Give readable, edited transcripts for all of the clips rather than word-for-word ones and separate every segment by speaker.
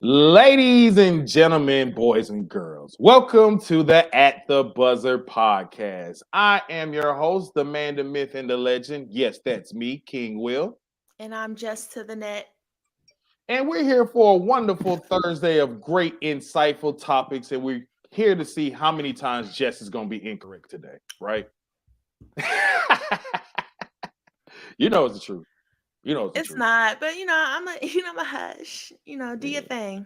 Speaker 1: Ladies and gentlemen, boys and girls, welcome to the At the Buzzer podcast. I am your host, the man, the myth, and the legend. Yes, that's me, King Will.
Speaker 2: And I'm just to the net.
Speaker 1: And we're here for a wonderful Thursday of great, insightful topics. And we're here to see how many times Jess is going to be incorrect today, right? You know it's the truth. You know it's the
Speaker 2: It's
Speaker 1: truth.
Speaker 2: not, but I'm a hush. Do your
Speaker 1: Yeah.
Speaker 2: thing.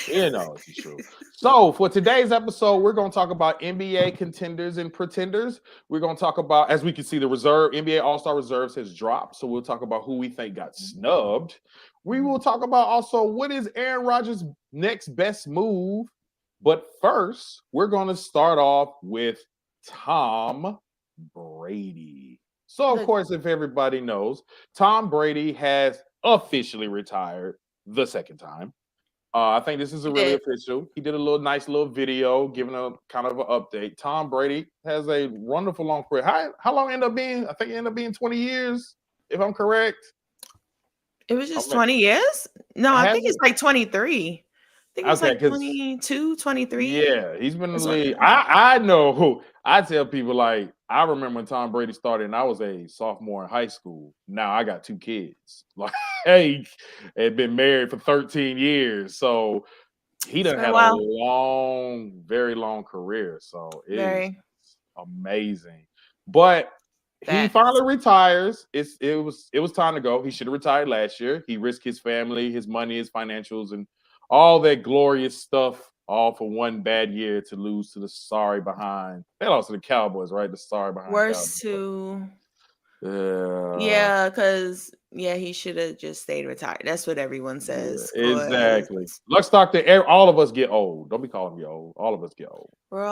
Speaker 1: You know it's true. So for today's episode, we're going to talk about NBA contenders and pretenders. We're going to talk about, as we can see, the reserve NBA All-Star reserves has dropped. So we'll talk about who we think got snubbed. We will talk about also what is Aaron Rodgers' next best move. But first, we're going to start off with Tom Brady. So, of
Speaker 2: The
Speaker 1: course, if everybody knows, Tom Brady has officially retired the second time. I think this is a
Speaker 2: He
Speaker 1: really
Speaker 2: did.
Speaker 1: official. He did a nice little video giving a kind of an update. Tom Brady has a wonderful long career. How long ended up being? I think it ended up being 20 years, if I'm correct.
Speaker 2: It was just
Speaker 1: Okay.
Speaker 2: 20 years? No, I
Speaker 1: Has
Speaker 2: think it's
Speaker 1: it?
Speaker 2: like 23. I think it was
Speaker 1: Okay,
Speaker 2: like
Speaker 1: because
Speaker 2: 22, 23.
Speaker 1: yeah, he's been in the
Speaker 2: That's what
Speaker 1: league. I know who I tell people like I remember when Tom Brady started and I was a sophomore in high school. Now I got two kids. Like hey, had been married for 13 years. So he
Speaker 2: it's
Speaker 1: done
Speaker 2: been a
Speaker 1: had a
Speaker 2: while.
Speaker 1: long, very long career. So it is
Speaker 2: Very
Speaker 1: amazing. But he
Speaker 2: facts.
Speaker 1: finally retires. It was time to go. He should have retired last year. He risked his family, his money, his financials, and all that glorious stuff, all for one bad year to lose to the sorry behind. They lost to the Cowboys, right? The sorry behind
Speaker 2: Worse
Speaker 1: Cowboys.
Speaker 2: to
Speaker 1: Yeah,
Speaker 2: yeah, because he should have just stayed retired. That's what everyone
Speaker 1: yeah,
Speaker 2: says. Cause
Speaker 1: exactly. Let's talk to all of us get old. Don't be calling me old. All of us get old.
Speaker 2: we're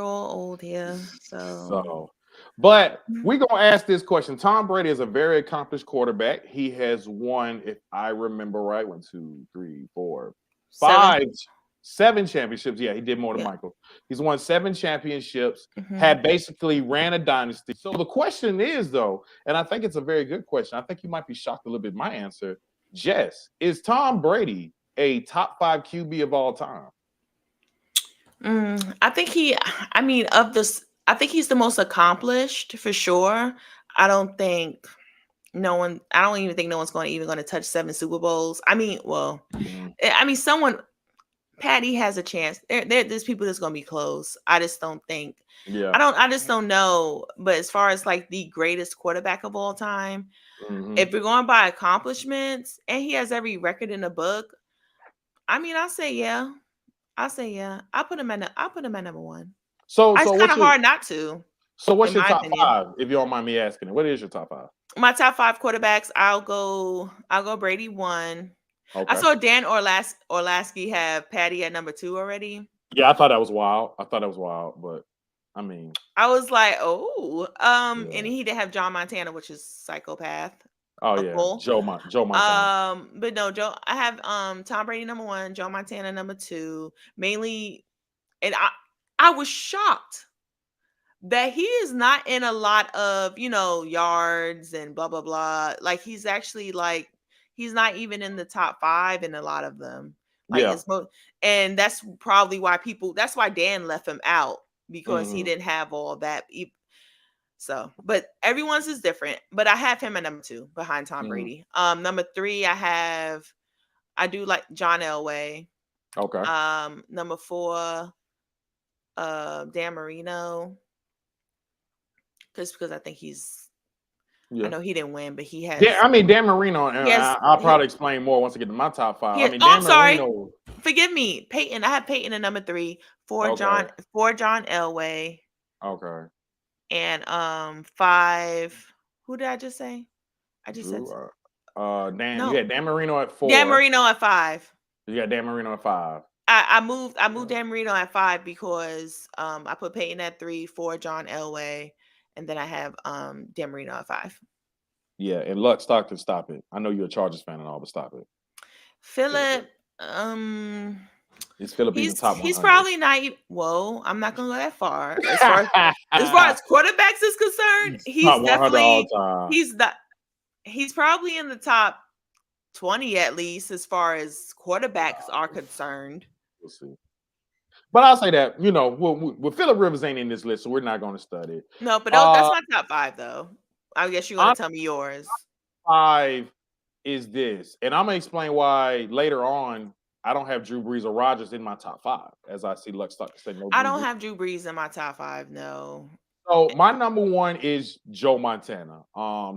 Speaker 2: all old here. So
Speaker 1: So, but we're gonna ask this question. Tom Brady is a very accomplished quarterback. He has won, if I remember right, one, two, three, four,
Speaker 2: seven.
Speaker 1: five, seven championships. Yeah, he did more than
Speaker 2: Yeah.
Speaker 1: Michael. He's won seven championships,
Speaker 2: hmm
Speaker 1: had basically ran a dynasty. So the question is, though, and I think it's a very good question. I think you might be shocked a little bit. My answer, Jess, is Tom Brady a top five QB of all time?
Speaker 2: I think I mean, I think he's the most accomplished for sure. I don't think I don't even think no one's going to touch seven Super Bowls. I mean, well,
Speaker 1: Mhm.
Speaker 2: I mean, Patty has a chance. There's people that's going to be close. I just don't think,
Speaker 1: Yeah.
Speaker 2: I just don't know. But as far as like the greatest quarterback of all time,
Speaker 1: hmm
Speaker 2: if we're going by accomplishments and he has every record in the book, I mean, I'll say yeah. I'll say yeah. I put him at number one.
Speaker 1: So,
Speaker 2: It's
Speaker 1: so
Speaker 2: kind
Speaker 1: what's
Speaker 2: of
Speaker 1: your
Speaker 2: hard not to,
Speaker 1: So what's
Speaker 2: in
Speaker 1: your
Speaker 2: my
Speaker 1: top
Speaker 2: opinion.
Speaker 1: five, if you don't mind me asking? What is your top five?
Speaker 2: My top five quarterbacks, I'll go Brady one. I
Speaker 1: Okay.
Speaker 2: saw Dan Orlasky have Patty at number two already.
Speaker 1: Yeah, I thought that was wild. I thought that was wild, but I mean,
Speaker 2: I was like, oh, and
Speaker 1: yeah.
Speaker 2: he did have John Montana, which is psychopath,
Speaker 1: Oh
Speaker 2: a
Speaker 1: yeah,
Speaker 2: bull.
Speaker 1: Joe Montana.
Speaker 2: But no, I have Tom Brady number one, Joe Montana number two, mainly, and I was shocked that he is not in a lot of yards and blah blah blah. Like he's not even in the top five in a lot of them. Like
Speaker 1: Yeah.
Speaker 2: his most, and that's probably why that's why Dan left him out, because he
Speaker 1: hmm
Speaker 2: didn't have all that. So, but everyone's is different. But I have him at number two behind Tom
Speaker 1: hmm
Speaker 2: Brady. Number three, I do like John Elway.
Speaker 1: Okay.
Speaker 2: Number four, Dan Marino, just because I think I
Speaker 1: Yeah.
Speaker 2: know he didn't win, but
Speaker 1: I mean Dan Marino, and
Speaker 2: he has
Speaker 1: I'll probably explain more once I get to my top five. I mean
Speaker 2: oh, I'm
Speaker 1: Dan
Speaker 2: sorry.
Speaker 1: Marino.
Speaker 2: Forgive me. Peyton. I have Peyton at number three,
Speaker 1: Okay.
Speaker 2: for John Elway,
Speaker 1: Okay.
Speaker 2: and five. Who did I just say? I just said
Speaker 1: Drew. Dan. You
Speaker 2: no.
Speaker 1: had Dan Marino at
Speaker 2: Dan
Speaker 1: four.
Speaker 2: Marino at five.
Speaker 1: You got Dan Marino at five.
Speaker 2: I moved
Speaker 1: Okay.
Speaker 2: Dan Marino at five because I put Peyton at three, for John Elway, and then I have Dan Marino at five.
Speaker 1: Yeah, and Luck Stockton, stop it. I know you're a Chargers fan and all, but stop it.
Speaker 2: Philip, um,
Speaker 1: Is Philip even top
Speaker 2: he's
Speaker 1: 100?
Speaker 2: probably not. Whoa, I'm not gonna go that far. As far as quarterbacks is concerned,
Speaker 1: Top 100 all time.
Speaker 2: he's the he's probably in the top 20 at least, as far as quarterbacks are concerned.
Speaker 1: We'll see. But I'll say that, well, Phillip Rivers ain't in this list, so we're not going to study it.
Speaker 2: No, but that's my top 5, though. I guess you're going to tell me yours.
Speaker 1: 5 is this, and I'm going to explain why later on. I don't have Drew Brees or Rodgers in my top 5, as I see Lux start to say no.
Speaker 2: I don't have Drew Brees in my top 5, no.
Speaker 1: So my number 1 is Joe Montana.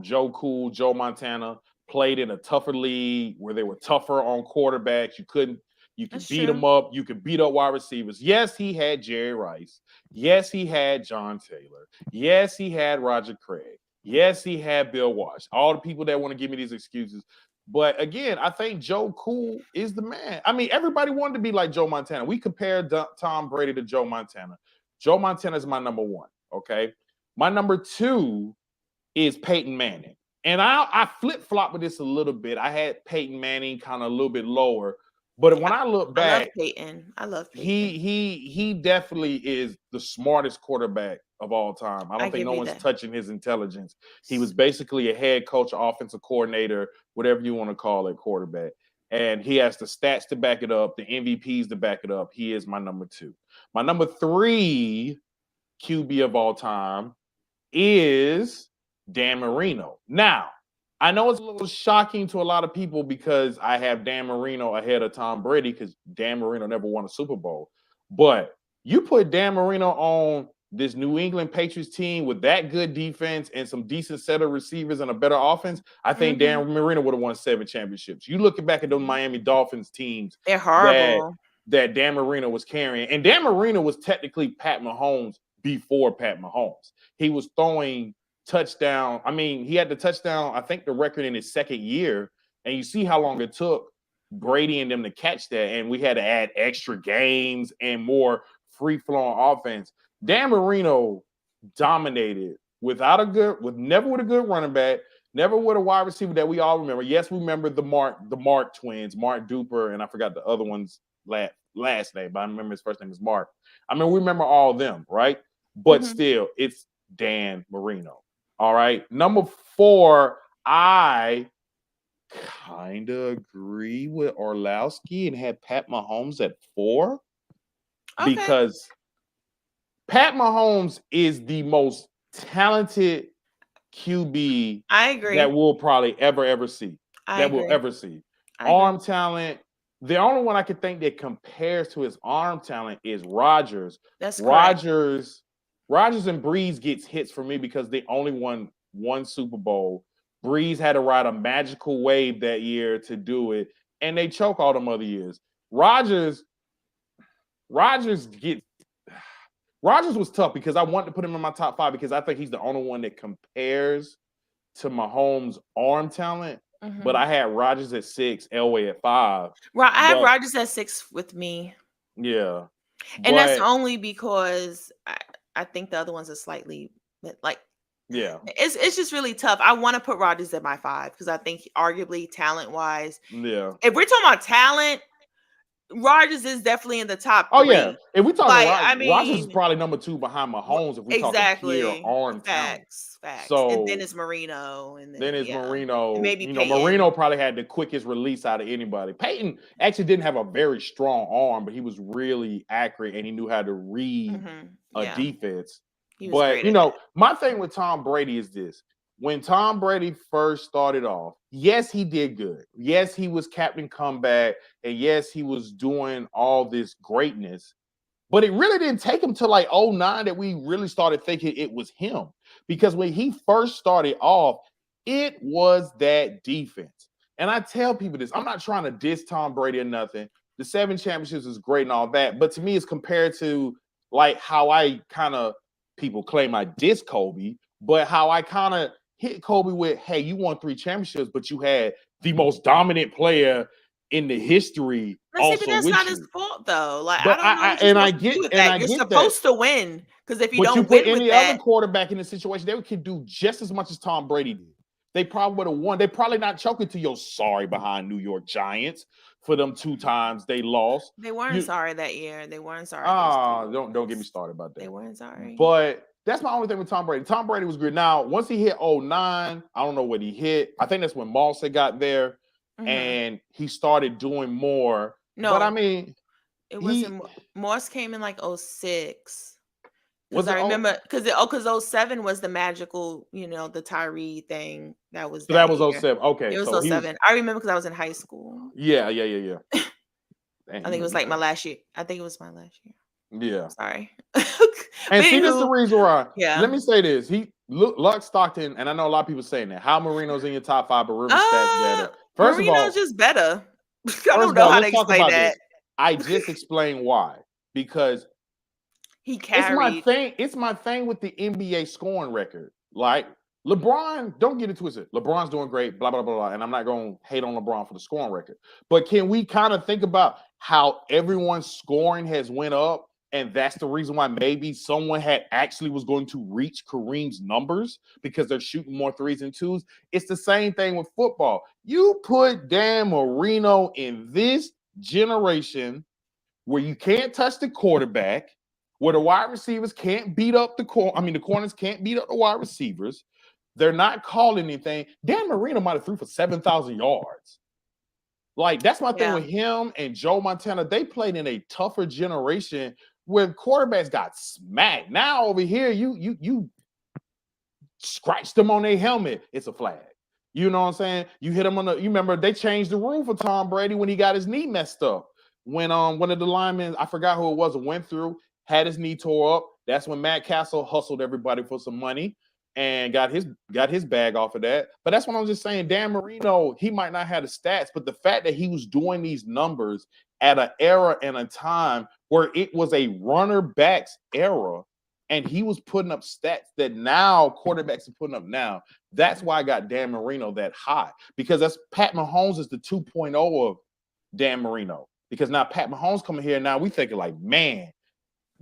Speaker 1: Joe Cool, Joe Montana played in a tougher league where they were tougher on quarterbacks. You could beat them up. You could beat up wide receivers. Yes, he had Jerry Rice. Yes, he had John Taylor. Yes, he had Roger Craig. Yes, he had Bill Walsh. All the people that want to give me these excuses. But again, I think Joe Cool is the man. I mean, everybody wanted to be like Joe Montana. We compared Tom Brady to Joe Montana. Joe Montana is my number 1. Okay. My number 2 is Peyton Manning. And I flip-flop with this a little bit. I had Peyton Manning kind of a little bit lower. But when I look back,
Speaker 2: I love Peyton.
Speaker 1: He definitely is the smartest quarterback of all time. I don't think no one's touching his intelligence. He was basically a head coach, offensive coordinator, whatever you want to call it, quarterback. And he has the stats to back it up, the MVPs to back it up. He is my number 2. My number 3 QB of all time is Dan Marino. Now, I know it's a little shocking to a lot of people because I have Dan Marino ahead of Tom Brady because Dan Marino never won a Super Bowl. But you put Dan Marino on this New England Patriots team with that good defense and some decent set of receivers and a better offense, I think Dan Marino would have won 7 championships. You look back at those Miami Dolphins teams.
Speaker 2: They're horrible.
Speaker 1: That Dan Marino was carrying. And Dan Marino was technically Pat Mahomes before Pat Mahomes. He was throwing touchdown. I mean, he had the touchdown, I think the record in his second year. And you see how long it took Brady and them to catch that. And we had to add extra games and more free-flowing offense. Dan Marino dominated never with a good running back, never with a wide receiver that we all remember. Yes, we remember the Mark twins, Mark Duper, and I forgot the other one's last name, but I remember his first name is Mark. I mean, we remember all of them, right? But still, it's Dan Marino. All right. Number 4, I kind of agree with Orlowski and had Pat Mahomes at 4 because Pat Mahomes is the most talented QB
Speaker 2: I agree
Speaker 1: that we'll probably ever see. We'll ever see. Arm talent. The only one I could think that compares to his arm talent is Rodgers.
Speaker 2: That's correct.
Speaker 1: Rodgers and Breeze gets hits for me because they only won 1 Super Bowl. Breeze had to ride a magical wave that year to do it, and they choke all them other years. Rodgers was tough because I wanted to put him in my top 5 because I think he's the only one that compares to Mahomes' arm talent. But I had Rodgers at 6, Elway at 5.
Speaker 2: I have Rodgers at 6 with me.
Speaker 1: Yeah.
Speaker 2: And that's only because I think the other ones are slightly it's just really tough. I want to put Rodgers at my 5 because I think arguably talent-wise.
Speaker 1: Yeah.
Speaker 2: If we're talking about talent, Rodgers is definitely in the top 3.
Speaker 1: Oh, yeah. If we talk about Rodgers is probably number 2 behind Mahomes if we talk pure arm talent.
Speaker 2: Facts.
Speaker 1: So,
Speaker 2: and then it's Marino. And then it's
Speaker 1: Marino.
Speaker 2: And maybe
Speaker 1: Marino probably had the quickest release out of anybody. Peyton actually didn't have a very strong arm, but he was really accurate and he knew how to read a defense. But, my thing with Tom Brady is this. When Tom Brady first started off, yes, he did good. Yes, he was Captain Comeback. And yes, he was doing all this greatness. But it really didn't take him to like 2009 that we really started thinking it was him. Because when he first started off, it was that defense. And I tell people this. I'm not trying to diss Tom Brady or nothing. The 7 championships is great and all that. But to me, it's compared to like how I kind of, people claim I diss Kobe, but how I kind of hit Kobe with, hey, you won 3 championships, but you had the most dominant player in the history.
Speaker 2: But that's not his fault, though. Like,
Speaker 1: but
Speaker 2: I don't know. You're supposed to win because if you don't win with
Speaker 1: any other quarterback in the situation, they could do just as much as Tom Brady did. They probably would have won. They probably not choking to your sorry behind New York Giants for them 2 times they lost.
Speaker 2: They weren't sorry that year. They weren't sorry.
Speaker 1: Don't get me started about that.
Speaker 2: They weren't sorry.
Speaker 1: But that's my only thing with Tom Brady. Tom Brady was good. Now, once he hit 2009, I don't know what he hit. I think that's when Moss had got there. and he started doing more. But I
Speaker 2: No,
Speaker 1: mean,
Speaker 2: it
Speaker 1: he
Speaker 2: wasn't. Morse came in like 06. Because
Speaker 1: was it.
Speaker 2: I
Speaker 1: Oh,
Speaker 2: remember, because 07 was the magical, the Tyree thing that was
Speaker 1: so that
Speaker 2: that
Speaker 1: was
Speaker 2: year.
Speaker 1: '07. Okay,
Speaker 2: It was
Speaker 1: so he was.
Speaker 2: 07. I remember because I was in high school.
Speaker 1: Yeah.
Speaker 2: I
Speaker 1: Damn, you
Speaker 2: think it
Speaker 1: made
Speaker 2: was
Speaker 1: me
Speaker 2: like my
Speaker 1: think.
Speaker 2: last year. I think it was my last year.
Speaker 1: Yeah.
Speaker 2: Sorry.
Speaker 1: And
Speaker 2: But
Speaker 1: see, this is the
Speaker 2: anywho,
Speaker 1: reason why.
Speaker 2: yeah.
Speaker 1: Let me say this: Luck Stockton, and I know a lot of people saying that. How Marino's in your top 5, but Rivers stats better. First of
Speaker 2: Marino's
Speaker 1: all,
Speaker 2: just better. I don't know how to
Speaker 1: let's talk
Speaker 2: explain
Speaker 1: about
Speaker 2: that.
Speaker 1: this. I just explained why. Because
Speaker 2: He
Speaker 1: it's my
Speaker 2: carried.
Speaker 1: thing. It's my thing with the NBA scoring record. Like LeBron, don't get it twisted. LeBron's doing great, blah, blah, blah, blah. And I'm not going to hate on LeBron for the scoring record. But can we kind of think about how everyone's scoring has went up? And that's the reason why maybe someone had actually was going to reach Kareem's numbers because they're shooting more threes and twos. It's the same thing with football. You put Dan Marino in this generation where you can't touch the quarterback, where the wide receivers can't beat up the corners can't beat up the wide receivers. They're not calling anything. Dan Marino might have threw for 7,000 yards. Like, that's my thing with him and Joe Montana. They played in a tougher generation where quarterbacks got smacked. Now over here, you scratched them on their helmet, it's a flag. You know what I'm saying? You hit them on you remember they changed the rule for Tom Brady when he got his knee messed up. When one of the linemen, I forgot who it was, went through, had his knee tore up. That's when Matt Castle hustled everybody for some money and got his bag off of that. But that's what I'm just saying. Dan Marino, he might not have the stats, but the fact that he was doing these numbers at an era and a time where it was a runner backs era, and he was putting up stats that now quarterbacks are putting up now. That's why I got Dan Marino that high, because that's Pat Mahomes is the 2.0 of Dan Marino. Because now Pat Mahomes coming here, now we thinking like, man,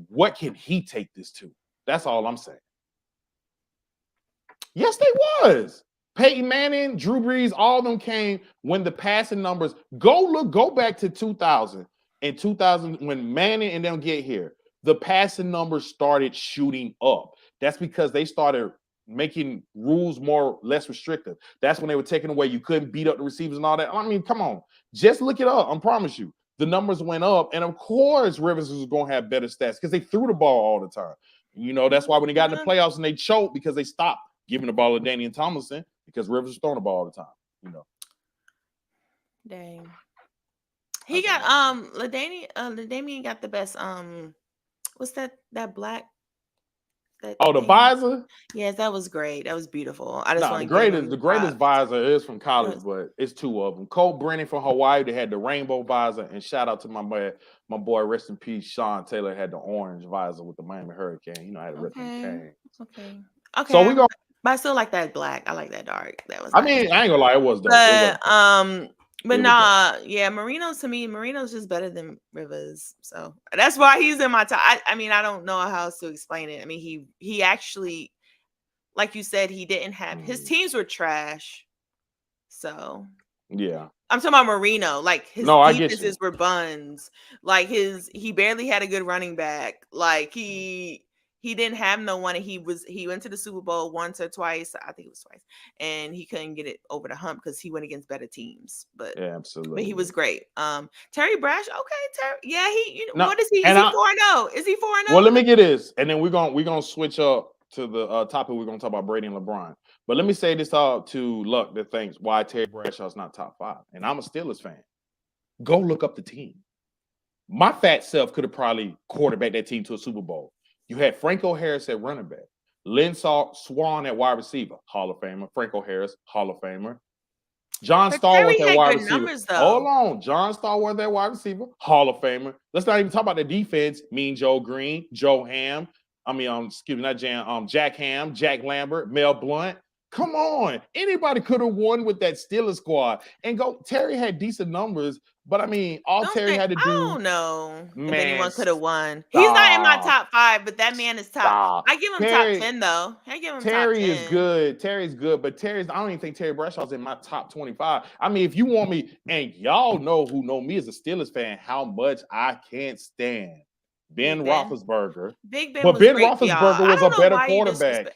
Speaker 1: what can he take this to? That's all I'm saying. Yes, they was. Peyton Manning, Drew Brees, all of them came when the passing numbers, go back to 2000. In 2000, when Manning and them get here, the passing numbers started shooting up. That's because they started making rules less restrictive. That's when they were taking away. You couldn't beat up the receivers and all that. I mean, come on. Just look it up. I promise you. The numbers went up. And of course, Rivers was going to have better stats because they threw the ball all the time. You know, that's why when they got in the playoffs and they choked because they stopped giving the ball to Daniel Tomlinson because Rivers was throwing the ball all the time. You know.
Speaker 2: Dang. He got LaDainian got the best what's that black
Speaker 1: the visor?
Speaker 2: Yes, that was great. That was beautiful. I just want
Speaker 1: the greatest visor is from college, but it's two of them. Cole Brennan from Hawaii, they had the rainbow visor, and shout out to my boy, rest in peace, Sean Taylor had the orange visor with the Miami Hurricane. You know, I had a rip cane.
Speaker 2: Okay.
Speaker 1: So we go.
Speaker 2: But I still like that black. I like that dark. That was.
Speaker 1: I mean, I ain't gonna lie, it was dope.
Speaker 2: But nah, yeah, Marino's just better than Rivers. So that's why he's in my top. I mean, I don't know how else to explain it. I mean, he actually, like you said, he didn't have his teams were trash. So
Speaker 1: yeah.
Speaker 2: I'm talking about Marino. Like his defenses were buns. Like he barely had a good running back. Like he didn't have no one. And he went to the Super Bowl once or twice. I think it was twice, and he couldn't get it over the hump because he went against better teams. But
Speaker 1: yeah, absolutely.
Speaker 2: But he was great. Terry Brash, okay, Terry. Yeah, what is he? Is he 4-0? Is he 4-0?
Speaker 1: Well, let me get this, and then we're gonna switch up to the topic. We're gonna talk about Brady and LeBron. But let me say this all to Luck that thinks why Terry Bradshaw's not top 5, and I'm a Steelers fan. Go look up the team. My fat self could have probably quarterbacked that team to a Super Bowl. You had Franco Harris at running back, Lynn Swann at wide receiver, Hall of Famer. Franco Harris, Hall of Famer. John Stallworth at wide receiver. Hold on. John Stallworth at wide receiver, Hall of Famer. Let's not even talk about the defense. Mean Joe Green, Joe Ham. Jack Ham, Jack Lambert, Mel Blount. Come on. Anybody could have won with that Steelers squad. And Terry had decent numbers, but I mean, Terry had to do. I
Speaker 2: don't know if anyone could have won. He's not in my top 5, but that man is top. I give him top 10 though. I give him
Speaker 1: Terry
Speaker 2: top 10.
Speaker 1: is good. Terry's good, but I don't even think Terry Bradshaw's in my top 25. I mean, if you want me, and y'all know who know me as a Steelers fan, how much I can't stand Ben Roethlisberger.
Speaker 2: Big Ben,
Speaker 1: but Ben Roethlisberger was a better quarterback.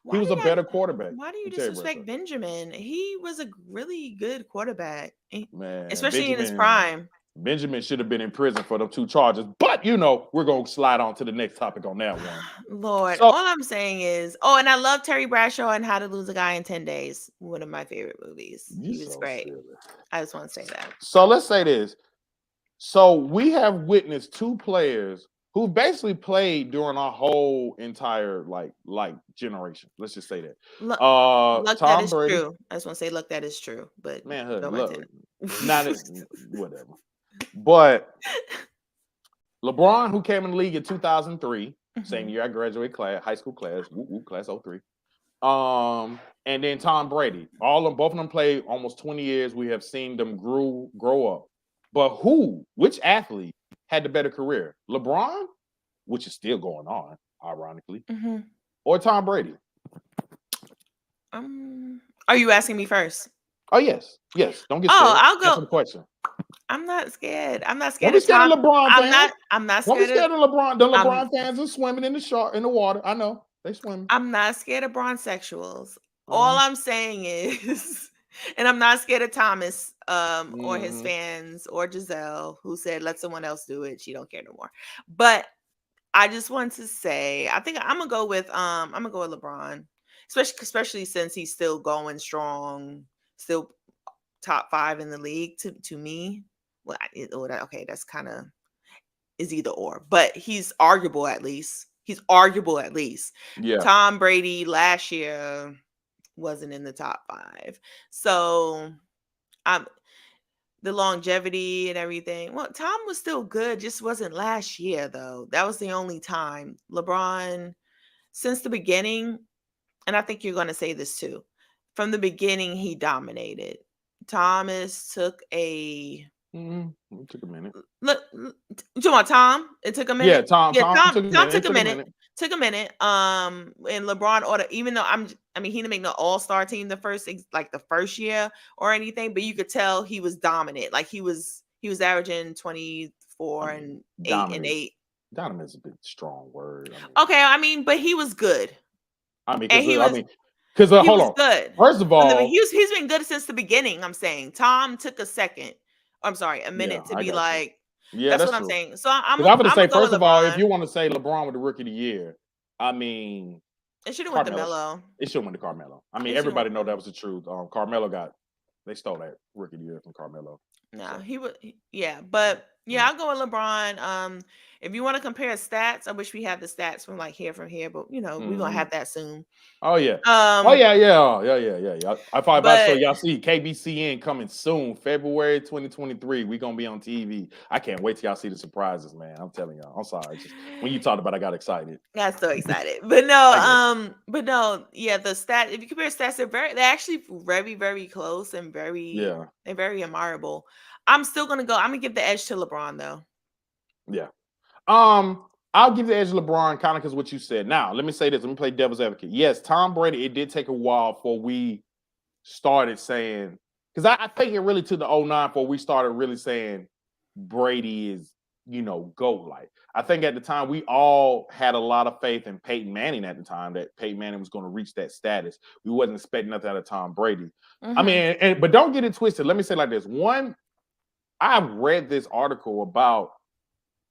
Speaker 1: He was a better quarterback.
Speaker 2: Why do you
Speaker 1: Let me tell you, bro.
Speaker 2: disrespect Benjamin? He was a really good quarterback,
Speaker 1: Man,
Speaker 2: especially in his prime.
Speaker 1: Benjamin should have been in prison for them 2 charges. But we're gonna slide on to the next topic on that one.
Speaker 2: Lord,
Speaker 1: So,
Speaker 2: all I'm saying is, and I love Terry Bradshaw and How to Lose a Guy in 10 Days. One of my favorite movies. He was great.
Speaker 1: Silly.
Speaker 2: I just want to say that.
Speaker 1: So let's say this. So we have witnessed 2 players who basically played during our whole entire like generation. Let's just say that.
Speaker 2: Look,
Speaker 1: Tom
Speaker 2: that is
Speaker 1: Brady.
Speaker 2: true. I just want to say, look, that is true. But
Speaker 1: Man,
Speaker 2: look,
Speaker 1: not whatever. But LeBron, who came in the league in 2003, same year I graduated high school class, class 03. And then Tom Brady. Both of them played almost 20 years. We have seen them grow up. But which athlete had the better career? LeBron, which is still going on, ironically, or Tom Brady?
Speaker 2: Are you asking me first?
Speaker 1: Oh, yes. Don't get scared.
Speaker 2: I'll go.
Speaker 1: Answer the question.
Speaker 2: I'm not scared. I'm not
Speaker 1: Don't
Speaker 2: scared
Speaker 1: be scared of LeBron fans.
Speaker 2: I'm not
Speaker 1: Don't be
Speaker 2: scared
Speaker 1: scared of LeBron. The LeBron fans are swimming in the water. I know. They swim.
Speaker 2: I'm not scared of bronsexuals. All I'm saying is, and I'm not scared of Thomas or his fans or Giselle, who said let someone else do it. She don't care no more. But I just want to say, I think I'm gonna go with LeBron, especially since he's still going strong, still top 5 in the league to me. Well, okay, that's kind of is either or, but he's arguable at least. Yeah. Tom Brady last year wasn't in the top 5. So the longevity and everything. Well, Tom was still good, just wasn't last year though. That was the only time. LeBron, since the beginning, and I think you're going to say this too, from the beginning he dominated. Thomas took a
Speaker 1: it took a minute.
Speaker 2: Look, you talking about Tom? It took a minute.
Speaker 1: Yeah, Tom
Speaker 2: took a minute. Took a minute. And LeBron even though he didn't make no all-star team the first year or anything, but you could tell he was dominant. Like he was averaging 24 and 8 and 8.
Speaker 1: Dominant is a bit strong word.
Speaker 2: Okay, but he was good.
Speaker 1: Because hold on.
Speaker 2: Good.
Speaker 1: First of all,
Speaker 2: he's been good since the beginning. I'm saying Tom took a minute to be like. Yeah, that's what I'm saying. So I'm going to
Speaker 1: say, first of all, if you want to say LeBron with the Rookie of the Year,
Speaker 2: it should have went to Melo.
Speaker 1: It should have went to Carmelo. Everybody know that was the truth. Carmelo they stole that Rookie of the Year from Carmelo.
Speaker 2: No, he would. Yeah, but I'll go with LeBron. If you want to compare stats, I wish we had the stats from here, but we're gonna have that soon.
Speaker 1: Oh yeah. Yeah. I thought about so y'all see KBCN coming soon, February 2023. We're gonna be on TV. I can't wait till y'all see the surprises, man. I'm telling y'all. I'm sorry. Just, when you talked about it, I got excited.
Speaker 2: Got so excited. But no, the stat, if you compare stats, they're actually very, very close and they're very admirable. I'm gonna give the edge to LeBron though.
Speaker 1: Yeah. I'll give the edge to LeBron kind of because what you said. Now, let me say this. Let me play devil's advocate. Yes, Tom Brady, it did take a while before we started saying, because I think it really took the 09 before we started really saying Brady is, GOAT. Like, I think at the time we all had a lot of faith in Peyton Manning at the time, that Peyton Manning was going to reach that status. We wasn't expecting nothing out of Tom Brady. But don't get it twisted. Let me say it like this. One, I read this article about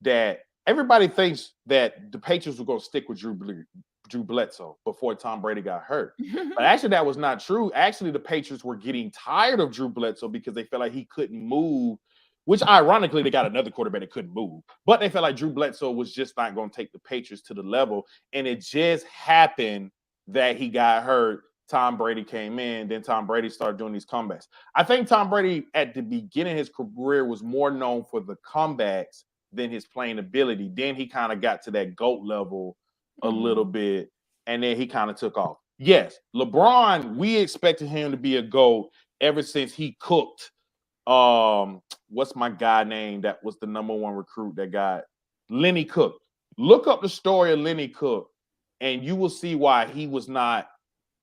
Speaker 1: that everybody thinks that the Patriots were going to stick with Drew Bledsoe before Tom Brady got hurt. But actually, that was not true. Actually, the Patriots were getting tired of Drew Bledsoe because they felt like he couldn't move, which ironically, they got another quarterback that couldn't move. But they felt like Drew Bledsoe was just not going to take the Patriots to the level. And it just happened that he got hurt. Tom Brady came in. Then Tom Brady started doing these comebacks. I think Tom Brady, at the beginning of his career, was more known for the comebacks than his playing ability. Then he kind of got to that GOAT level a little bit, and then he kind of took off. Yes, LeBron, we expected him to be a GOAT ever since he cooked. What's my guy name that was the number 1 recruit that got Lenny Cook? Look up the story of Lenny Cook, and you will see why he was not.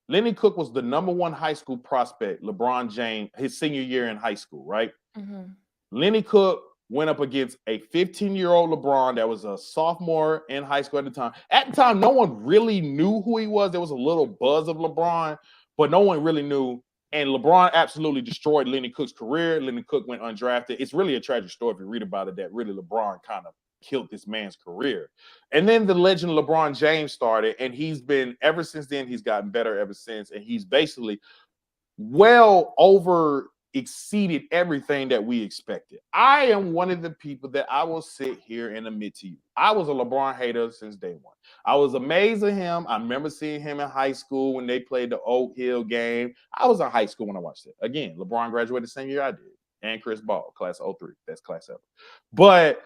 Speaker 1: Lenny Cook was the number 1 high school prospect, LeBron James, his senior year in high school, right? Lenny Cook went up against a 15-year-old LeBron that was a sophomore in high school at the time. At the time, no one really knew who he was. There was a little buzz of LeBron, but no one really knew. And LeBron absolutely destroyed Lenny Cook's career. Lenny Cook went undrafted. It's really a tragic story if you read about it, that really LeBron kind of killed this man's career. And then the legend LeBron James started, and he's been, ever since then, he's gotten better ever since. And he's basically well over exceeded everything that we expected. I am one of the people that I will sit here and admit to you, I was a LeBron hater since day one. I was amazed at him. I remember seeing him in high school when they played the Oak Hill game. I was in high school when I watched it. Again, LeBron graduated the same year I did, and Chris Paul, class of 03. That's class F. But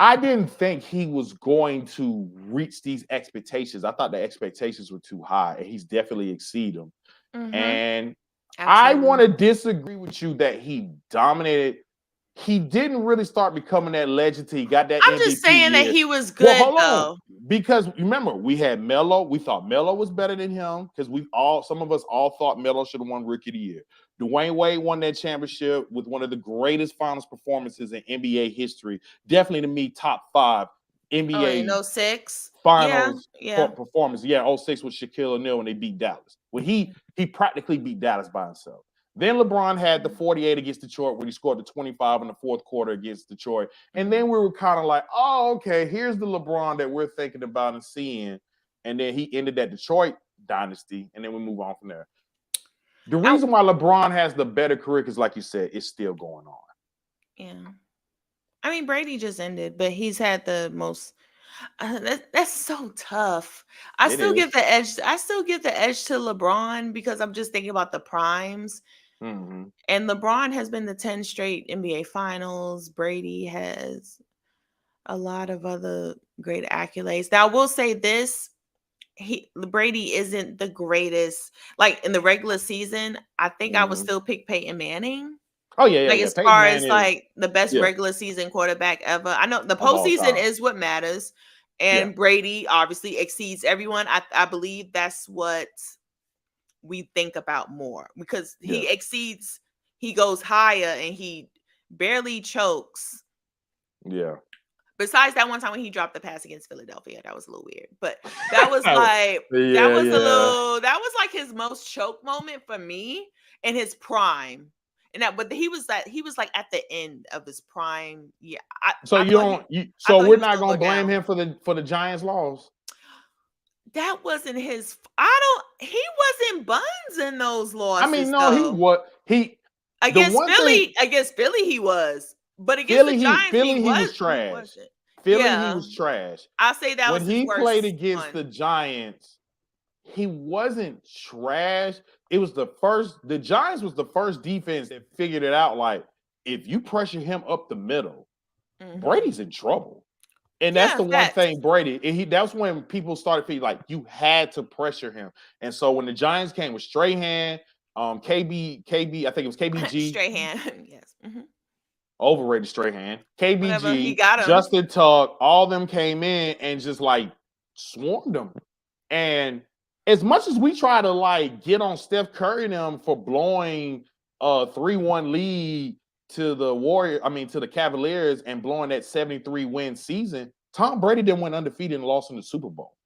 Speaker 1: I didn't think he was going to reach these expectations. I thought the expectations were too high, and he's definitely exceeded them.
Speaker 2: Mm-hmm.
Speaker 1: And I
Speaker 2: Absolutely.
Speaker 1: want to disagree with you that he dominated. He didn't really start becoming that legend till he got that
Speaker 2: I'm
Speaker 1: MVP
Speaker 2: just saying that
Speaker 1: year.
Speaker 2: he was
Speaker 1: Well,
Speaker 2: good
Speaker 1: hold on.
Speaker 2: though.
Speaker 1: Because remember, we had Melo. We thought Melo was better than him because some of us all thought Melo should have won Rookie of the Year. Dwayne Wade won that championship with one of the greatest finals performances in NBA history. Definitely to me, top 5 NBA
Speaker 2: in 06.
Speaker 1: finals
Speaker 2: Yeah.
Speaker 1: performance. Yeah, 06 with Shaquille O'Neal when they beat Dallas. When he practically beat Dallas by himself. Then LeBron had the 48 against Detroit when he scored the 25 in the fourth quarter against Detroit. And then we were kind of like, oh, okay, here's the LeBron that we're thinking about and seeing. And then he ended that Detroit dynasty, and then we move on from there. The reason why LeBron has the better career, because like you said, it's still going on.
Speaker 2: Yeah. I mean, Brady just ended, but he's had the most. That's so tough. I still give the edge to LeBron because I'm just thinking about the primes.
Speaker 1: Mm-hmm.
Speaker 2: And LeBron has been to 10 straight NBA finals. Brady has a lot of other great accolades. Now, I will say this. Brady isn't the greatest. Like in the regular season, I think I would still pick Peyton Manning.
Speaker 1: Oh, yeah.
Speaker 2: As
Speaker 1: Peyton
Speaker 2: far
Speaker 1: Manning
Speaker 2: as like the best regular season quarterback ever. I know the postseason is what matters. And Brady obviously exceeds everyone. I believe that's what we think about more because he exceeds, he goes higher and he barely chokes.
Speaker 1: Yeah.
Speaker 2: Besides that one time when he dropped the pass against Philadelphia, that was a little weird. But that was like that was like his most choke moment for me in his prime. And but he was like at the end of his prime. Yeah.
Speaker 1: So we're not gonna blame him for the Giants' loss.
Speaker 2: That wasn't his. He wasn't buns in those losses.
Speaker 1: I mean, no,
Speaker 2: against Philly he was, but against the Giants
Speaker 1: he was trash. He was trash.
Speaker 2: I'll say that
Speaker 1: when
Speaker 2: was his
Speaker 1: he
Speaker 2: worst
Speaker 1: played against
Speaker 2: one.
Speaker 1: the Giants, he wasn't trash. It was the Giants was the first defense that figured it out. Like, if you pressure him up the middle, Brady's in trouble. And that's the one thing Brady, and that's when people started feeling like you had to pressure him. And so when the Giants came with Strahan, KB, I think it was KBG.
Speaker 2: Strahan, yes.
Speaker 1: Overrated Strahan. KBG,
Speaker 2: whatever, he got him.
Speaker 1: Justin Tuck, all them came in and just like swarmed them. And as much as we try to like get on Steph Curry and them for blowing a 3-1 lead to the Cavaliers and blowing that 73-win season, Tom Brady didn't win undefeated and lost in the Super Bowl.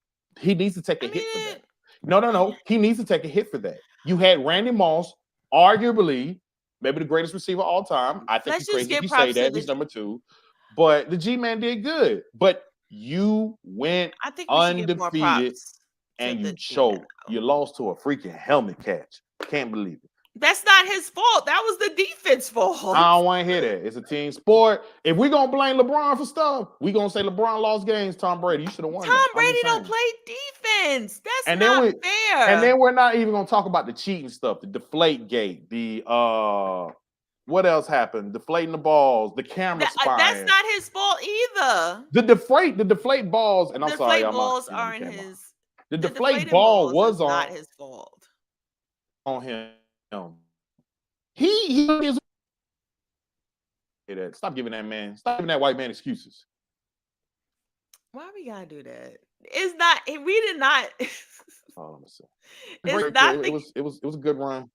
Speaker 1: He needs to take a hit for that. No. He needs to take a hit for that. You had Randy Moss, arguably maybe the greatest receiver of all time. I think he's crazy if you say that. He's number 2. But the G-Man did good. But you went undefeated and you choked. You lost to a freaking helmet catch. Can't believe it.
Speaker 2: That's not his fault. That was the defense fault.
Speaker 1: I don't want to hear that. It's a team sport. If we're going to blame LeBron for stuff, we're going to say LeBron lost games. Tom Brady, you should have won.
Speaker 2: Tom Brady don't play defense. That's not fair.
Speaker 1: And then we're not even going to talk about the cheating stuff, the deflate gate, what else happened? Deflating the balls, the camera spying.
Speaker 2: That's not his fault either.
Speaker 1: The deflate balls, and I'm sorry,
Speaker 2: balls aren't his.
Speaker 1: The deflate ball was
Speaker 2: not his fault.
Speaker 1: On him. He is. Stop giving that white man excuses.
Speaker 2: Why we gotta do that? It's not. We did not.
Speaker 1: Oh, let me see.
Speaker 2: It's not.
Speaker 1: It was a good run.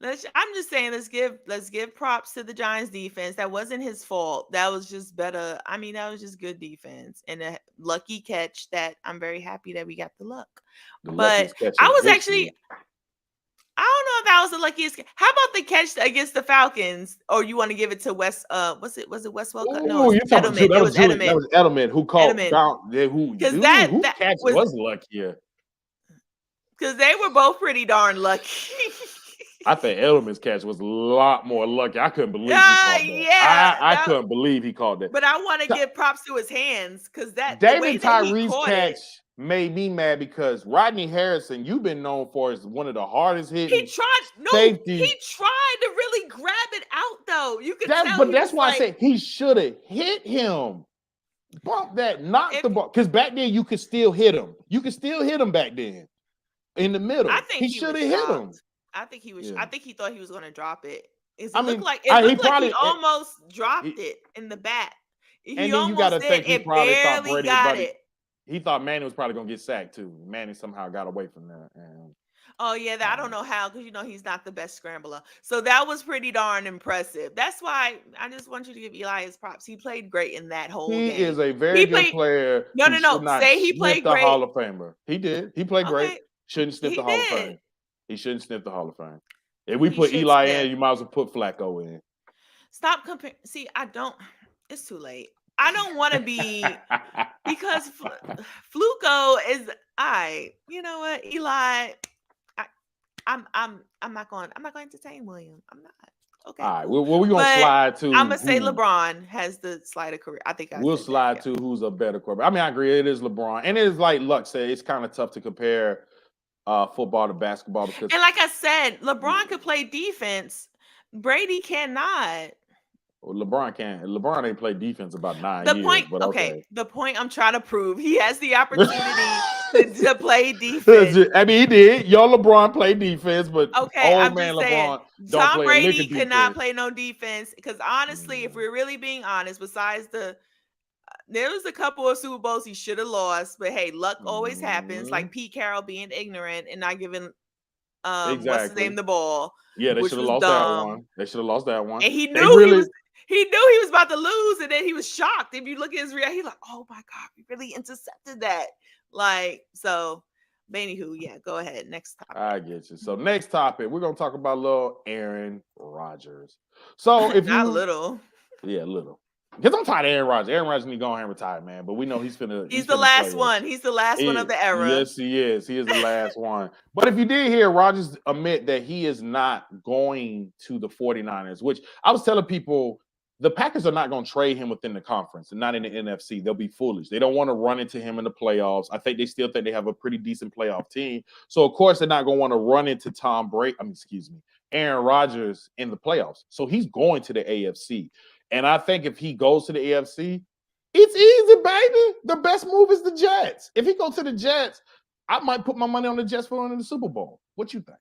Speaker 2: I'm just saying, let's give props to the Giants defense. That wasn't his fault. That was just better. I mean, that was just good defense and a lucky catch that I'm very happy that we got the luck.
Speaker 1: The
Speaker 2: But
Speaker 1: luckiest catch
Speaker 2: I
Speaker 1: in
Speaker 2: was
Speaker 1: history.
Speaker 2: actually, I don't know if that was the luckiest. How about the catch against the Falcons? Or you want to give it to Wes? Was it Wes Welker? No,
Speaker 1: Oh,
Speaker 2: it's
Speaker 1: you talking about
Speaker 2: Edelman. It was
Speaker 1: That
Speaker 2: Edelman.
Speaker 1: was Edelman who caught
Speaker 2: Edelman.
Speaker 1: down. Yeah,
Speaker 2: Because
Speaker 1: whose
Speaker 2: that
Speaker 1: catch was luckier?
Speaker 2: because they were both pretty darn lucky.
Speaker 1: I think Edelman's catch was a lot more lucky. I couldn't believe he caught that.
Speaker 2: Yeah,
Speaker 1: I couldn't believe he caught that.
Speaker 2: But I want to give props to his hands because the
Speaker 1: David
Speaker 2: way that he
Speaker 1: Tyree's
Speaker 2: caught
Speaker 1: catch
Speaker 2: it,
Speaker 1: made me mad because Rodney Harrison, you've been known for as one of the hardest hitting
Speaker 2: he tried to really grab it out though. You could tell.
Speaker 1: But that's why I said he should have hit him. Bump that, knock the ball. Because back then you could still hit him. You could still hit him back then in the middle.
Speaker 2: I think
Speaker 1: he should have hit him.
Speaker 2: I think he was. Yeah. I think he thought he was going to drop it. It
Speaker 1: I
Speaker 2: looked
Speaker 1: mean,
Speaker 2: like he almost dropped it in the bat.
Speaker 1: And then you got to think he probably thought Brady got it. He thought Manny was probably going to get sacked too. Manny somehow got away from that. And,
Speaker 2: oh yeah, I don't know how because he's not the best scrambler. So that was pretty darn impressive. That's why I just want you to give Eli his props. He played great in that whole game.
Speaker 1: He is a very good player.
Speaker 2: No. Say he played great.
Speaker 1: The Hall of Famer. He did. He played great. Shouldn't sniff the Hall of Fame. He shouldn't sniff the Hall of Fame. If we put Eli in, you might as well put Flacco in.
Speaker 2: Stop comparing. See, I don't. It's too late. I don't want to be because Fluco is. You know what, Eli. I'm not going to entertain William. I'm not. Okay.
Speaker 1: All right. Well, we're going to slide to.
Speaker 2: I'm going to say LeBron has the slider career. I think
Speaker 1: we'll slide to who's a better quarterback. I mean, I agree. It is LeBron. And it is like Luck said, it's kind of tough to compare football to basketball because.
Speaker 2: And like I said, LeBron could play defense. Brady cannot.
Speaker 1: Well, LeBron ain't played defense about 9 years. But okay.
Speaker 2: The point I'm trying to prove, he has the opportunity to play defense.
Speaker 1: I mean, he did. Y'all LeBron played defense, but
Speaker 2: I'm
Speaker 1: man
Speaker 2: just saying,
Speaker 1: LeBron don't
Speaker 2: Tom
Speaker 1: play
Speaker 2: Brady could not play no defense because honestly, if we're really being honest, besides there was a couple of Super Bowls he should have lost, but hey, luck always happens. Like Pete Carroll being ignorant and not giving what's his name the ball.
Speaker 1: Yeah, they should have lost that one. They should have lost that one.
Speaker 2: And he knew he was about to lose, and then he was shocked. If you look at his reaction, he's like, "Oh my god, we really intercepted that!" Like so. But anywho, yeah, go ahead. Next topic.
Speaker 1: I get you. So next topic, we're gonna talk about little Aaron Rodgers. So if
Speaker 2: not little,
Speaker 1: little. Because I'm tired of Aaron Rodgers. Aaron Rodgers need to go ahead and retire, man. But we know he's
Speaker 2: the last one. He's the last one of the era.
Speaker 1: Yes, he is. He is the last one. But if you did hear Rodgers admit that he is not going to the 49ers, which I was telling people, the Packers are not going to trade him within the conference and not in the NFC. They'll be foolish. They don't want to run into him in the playoffs. I think they still think they have a pretty decent playoff team. So, of course, they're not going to want to run into Aaron Rodgers in the playoffs. So he's going to the AFC. And I think if he goes to the AFC, it's easy, baby. The best move is the Jets. If he goes to the Jets, I might put my money on the Jets for winning the Super Bowl. What you think?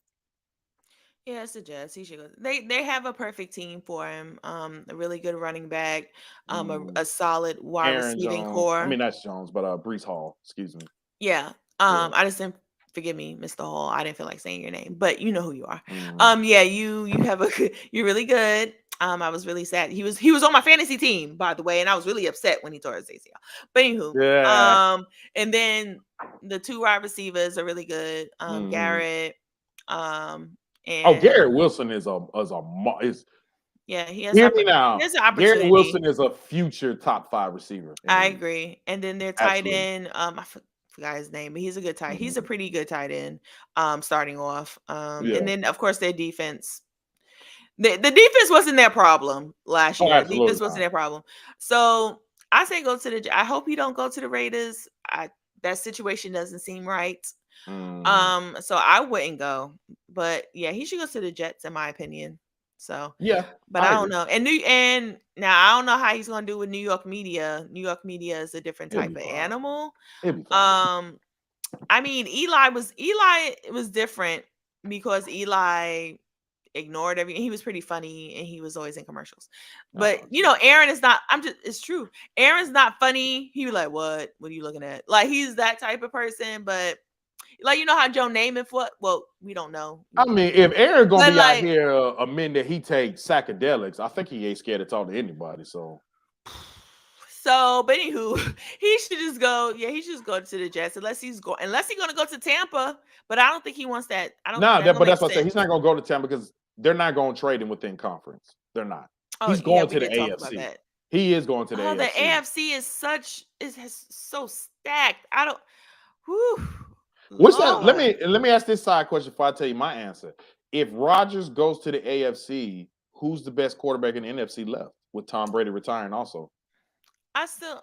Speaker 2: Yeah, it's the Jets. He should go. They have a perfect team for him. A really good running back. A solid wide receiving core.
Speaker 1: I mean, that's Jones, but Breece Hall. Excuse me.
Speaker 2: Yeah. I just didn't. Forgive me, Mr. Hall. I didn't feel like saying your name, but you know who you are. Yeah, you have you're really good. I was really sad. He was on my fantasy team, by the way, and I was really upset when he tore his ACL. But anywho, and then the two wide receivers are really good. Garrett,
Speaker 1: Garrett Wilson is
Speaker 2: yeah, he has.
Speaker 1: Hear me now.
Speaker 2: There's an opportunity.
Speaker 1: Garrett Wilson is a future top 5 receiver.
Speaker 2: I agree. And then their tight end, I forgot his name, but he's a good tight. He's a pretty good tight end. Starting off, and then of course their defense. The defense wasn't their problem last year. The defense wasn't their problem. So I say go to the. I hope you don't go to the Raiders. That situation doesn't seem right. So I wouldn't go. But yeah, he should go to the Jets, in my opinion. So
Speaker 1: yeah,
Speaker 2: but I don't know. And now I don't know how he's gonna do with New York media. New York media is a different type of animal. I mean, Eli was different because Eli ignored everything. He was pretty funny and he was always in commercials. But Aaron is not. It's true. Aaron's not funny. He was like, what are you looking at? Like he's that type of person, but Like, you know how Joe Namath what? Well, we don't know.
Speaker 1: I mean, if Aaron gonna
Speaker 2: But
Speaker 1: be out
Speaker 2: like,
Speaker 1: here admitting that he takes psychedelics, I think he ain't scared to talk to anybody. So
Speaker 2: but anywho, he should just go. Yeah, he should just go to the Jets unless he's gonna go to Tampa. But I don't think he wants that. I don't think
Speaker 1: nah,
Speaker 2: that don't
Speaker 1: but
Speaker 2: make
Speaker 1: that's what I said.
Speaker 2: sense.
Speaker 1: He's not gonna go to Tampa because they're not gonna trade him within conference. They're not.
Speaker 2: Oh
Speaker 1: He's
Speaker 2: yeah,
Speaker 1: going
Speaker 2: we
Speaker 1: to the
Speaker 2: did talk about
Speaker 1: AFC.
Speaker 2: that.
Speaker 1: He is going to the
Speaker 2: Oh, the
Speaker 1: AFC.
Speaker 2: AFC is so stacked. I don't. Whew,
Speaker 1: Which that, let
Speaker 2: Lord.
Speaker 1: me ask this side question before I tell you my answer. If Rodgers goes to the AFC, who's the best quarterback in the NFC left with Tom Brady retiring also?
Speaker 2: I still.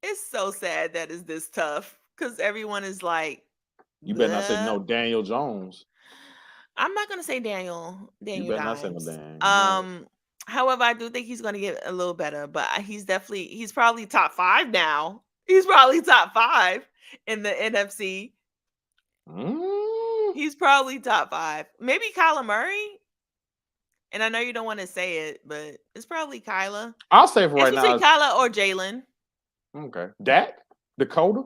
Speaker 2: It's so sad that it's this tough because everyone is like,
Speaker 1: You better not say
Speaker 2: bleh.
Speaker 1: no Daniel Jones.
Speaker 2: I'm not gonna say Daniel
Speaker 1: You better not say no
Speaker 2: Dimes.
Speaker 1: Daniel Jones.
Speaker 2: However, I do think he's gonna get a little better, but he's probably top 5 now. He's probably top 5 in the NFC.
Speaker 1: Mm.
Speaker 2: He's probably top 5. Maybe Kyler Murray. And I know you don't want to say it, but it's probably Kyler.
Speaker 1: I'll say for
Speaker 2: It's
Speaker 1: right now.
Speaker 2: between Kyler or Jalen.
Speaker 1: Okay. Dak? Dakota?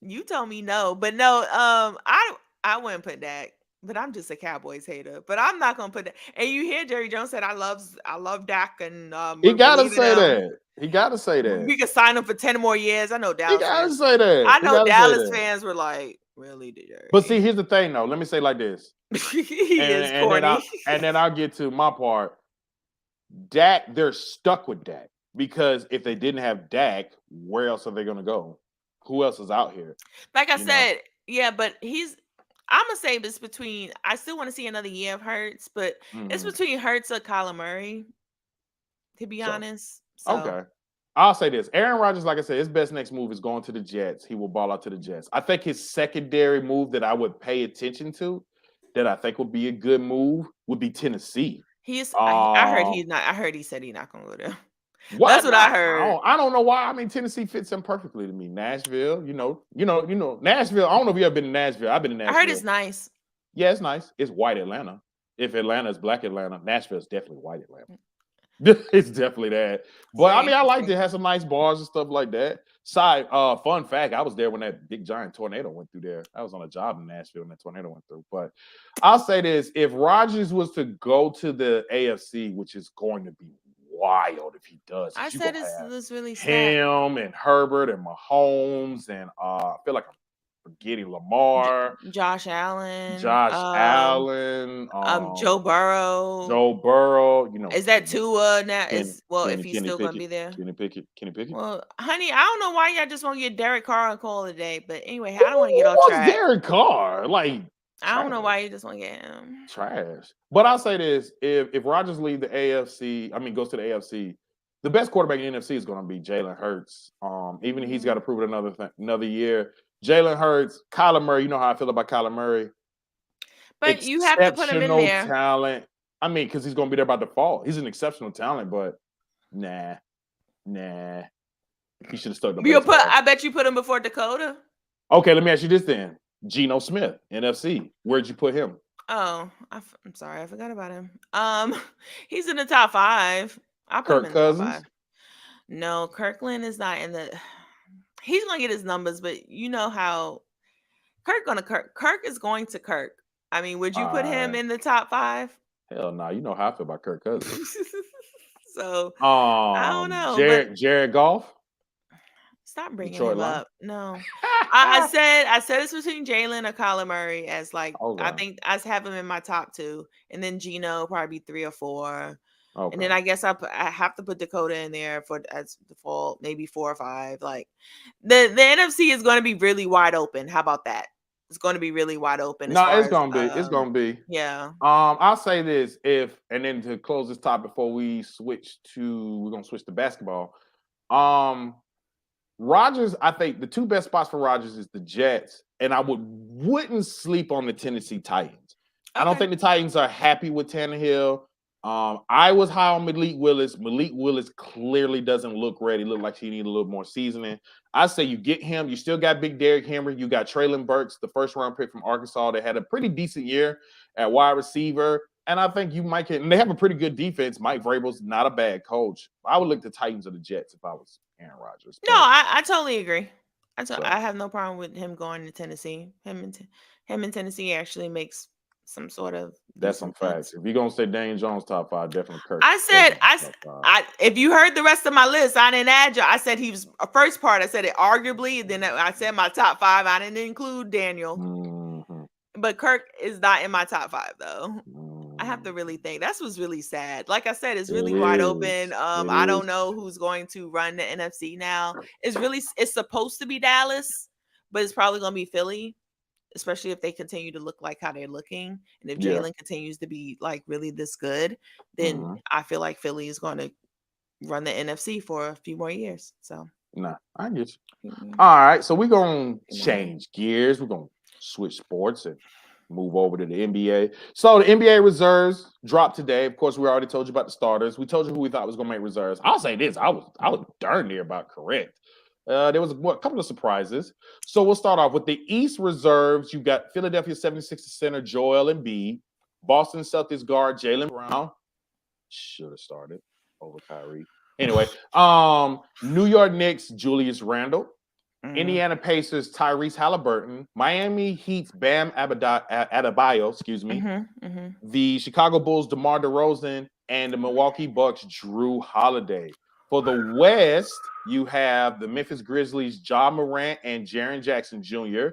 Speaker 2: You told me no, but no, I wouldn't put Dak, but I'm just a Cowboys hater. But I'm not gonna put that. And you hear Jerry Jones said, I love Dak, and
Speaker 1: He
Speaker 2: we're
Speaker 1: gotta
Speaker 2: believing
Speaker 1: say
Speaker 2: him.
Speaker 1: that. He gotta say that.
Speaker 2: We could sign him for 10 more years. I know
Speaker 1: He
Speaker 2: Dallas
Speaker 1: gotta
Speaker 2: fans.
Speaker 1: say that.
Speaker 2: I
Speaker 1: He
Speaker 2: know
Speaker 1: gotta say
Speaker 2: Dallas
Speaker 1: that.
Speaker 2: fans were like, really, Jerry?
Speaker 1: But see, here's the thing though. Let me say it like this.
Speaker 2: He is corny.
Speaker 1: Then I'll get to my part. Dak, they're stuck with Dak because if they didn't have Dak, where else are they gonna go? Who else is out here?
Speaker 2: Like I said, yeah, but I'm gonna say this between. I still want to see another year of Hurts, but it's between Hurts or Kyler Murray. To be honest, so.
Speaker 1: Okay. I'll say this: Aaron Rodgers, like I said, his best next move is going to the Jets. He will ball out to the Jets. I think his secondary move that I would pay attention to, that I think would be a good move, would be Tennessee.
Speaker 2: I heard he's not. I heard he said he's not gonna go there.
Speaker 1: What?
Speaker 2: That's what I heard.
Speaker 1: I don't know why. I mean, Tennessee fits him perfectly to me. Nashville, you know, Nashville. I don't know if you ever been to Nashville. I've been to Nashville.
Speaker 2: I heard it's nice.
Speaker 1: Yeah, it's nice. It's white Atlanta. If Atlanta is black Atlanta, Nashville is definitely white Atlanta. It's definitely that. But I mean, I liked it. Had some nice bars and stuff like that. Fun fact, I was there when that big giant tornado went through there. I was on a job in Nashville when that tornado went through. But I'll say this: if Rodgers was to go to the AFC, which is going to be wild if he does,
Speaker 2: I said it's really sad.
Speaker 1: Him and Herbert and Mahomes and I feel like I'm forgetting Lamar,
Speaker 2: Josh Allen,
Speaker 1: Joe Burrow. You know,
Speaker 2: is that Tua now? If he's still gonna be there.
Speaker 1: Kenny Pickett.
Speaker 2: Well, honey, I don't know why y'all just want to get Derek Carr on call today, but anyway, I don't want to get off track.
Speaker 1: Derek Carr, like.
Speaker 2: I don't know why you just want to get him.
Speaker 1: Trash. But I'll say this: if Rodgers leaves the AFC, goes to the AFC, the best quarterback in the NFC is going to be Jalen Hurts. Even if he's got to prove it another year. Jalen Hurts, Kyler Murray. You know how I feel about Kyler Murray.
Speaker 2: But you have to put him in there.
Speaker 1: Talent. I mean, because he's going to be there by default. He's an exceptional talent, but nah. He should have stuck.
Speaker 2: I bet you put him before Dakota.
Speaker 1: Okay, let me ask you this then. Geno Smith, NFC. Where'd you put him?
Speaker 2: Oh, I'm sorry, I forgot about him. He's in the top 5. I put him in the
Speaker 1: Cousins?
Speaker 2: top 5. No, Kirkland is not in the. He's gonna get his numbers, but you know how Kirk is going to Kirk. I mean, would you put him in the top 5?
Speaker 1: Hell no, you know how I feel about Kirk Cousins.
Speaker 2: So I don't know.
Speaker 1: Jared Goff.
Speaker 2: Stop bringing him up. No, I said it's between Jalen or Kyler Murray as like I think I have him in my top 2, and then Geno probably 3 or 4, and then I guess I have to put Dakota in there as default, maybe 4 or 5. Like the NFC is going to be really wide open. How about that? It's going to be really wide open.
Speaker 1: No, it's going to be. It's going to be.
Speaker 2: Yeah.
Speaker 1: I'll say this and then to close this top before we're going to switch to basketball. Rodgers, I think the 2 best spots for Rodgers is the Jets, and I wouldn't sleep on the Tennessee Titans. Okay. I don't think the Titans are happy with Tannehill. I was high on Malik Willis. Malik Willis clearly doesn't look ready. Look like he needs a little more seasoning. I say you get him. You still got Big Derrick Henry. You got Treylon Burks, the first-round pick from Arkansas that had a pretty decent year at wide receiver. And I think you might get, and they have a pretty good defense. Mike Vrabel's not a bad coach. I would look the Titans or the Jets if I was Aaron Rodgers.
Speaker 2: No, I totally agree.
Speaker 1: So.
Speaker 2: I have no problem with him going to Tennessee. Him in Tennessee actually makes some sort of.
Speaker 1: That's some facts. If you're gonna say Daniel Jones top 5, definitely Kirk.
Speaker 2: I said if you heard the rest of my list, I didn't add you. I said he was a first part. I said it arguably. Then I said my top 5. I didn't include Daniel, but Kirk is not in my top 5 though. I have to really think. That's what's really sad. Like I said, it's really wide open. I don't know who's going to run the NFC now. It's supposed to be Dallas, but it's probably going to be Philly, especially if they continue to look like how they're looking. And if Jalen continues to be like really this good, then I feel like Philly is going to run the NFC for a few more years. So,
Speaker 1: I get you. All right. So we're going to change gears. We're going to switch sports and move over to the NBA. So the NBA reserves dropped today. Of course, we already told you about the starters. We told you who we thought was going to make reserves. I'll say this: I was darn near about correct. There was a couple of surprises. So we'll start off with the East reserves. You got Philadelphia 76ers center Joel Embiid, Boston Celtics guard Jaylen Brown. Should have started over Kyrie. Anyway, New York Knicks Julius Randle. Indiana Pacers Tyrese Halliburton, Miami Heat's Bam Adebayo, the Chicago Bulls DeMar DeRozan, and the Milwaukee Bucks Drew Holiday. For the West, you have the Memphis Grizzlies Ja Morant and Jaren Jackson Jr.,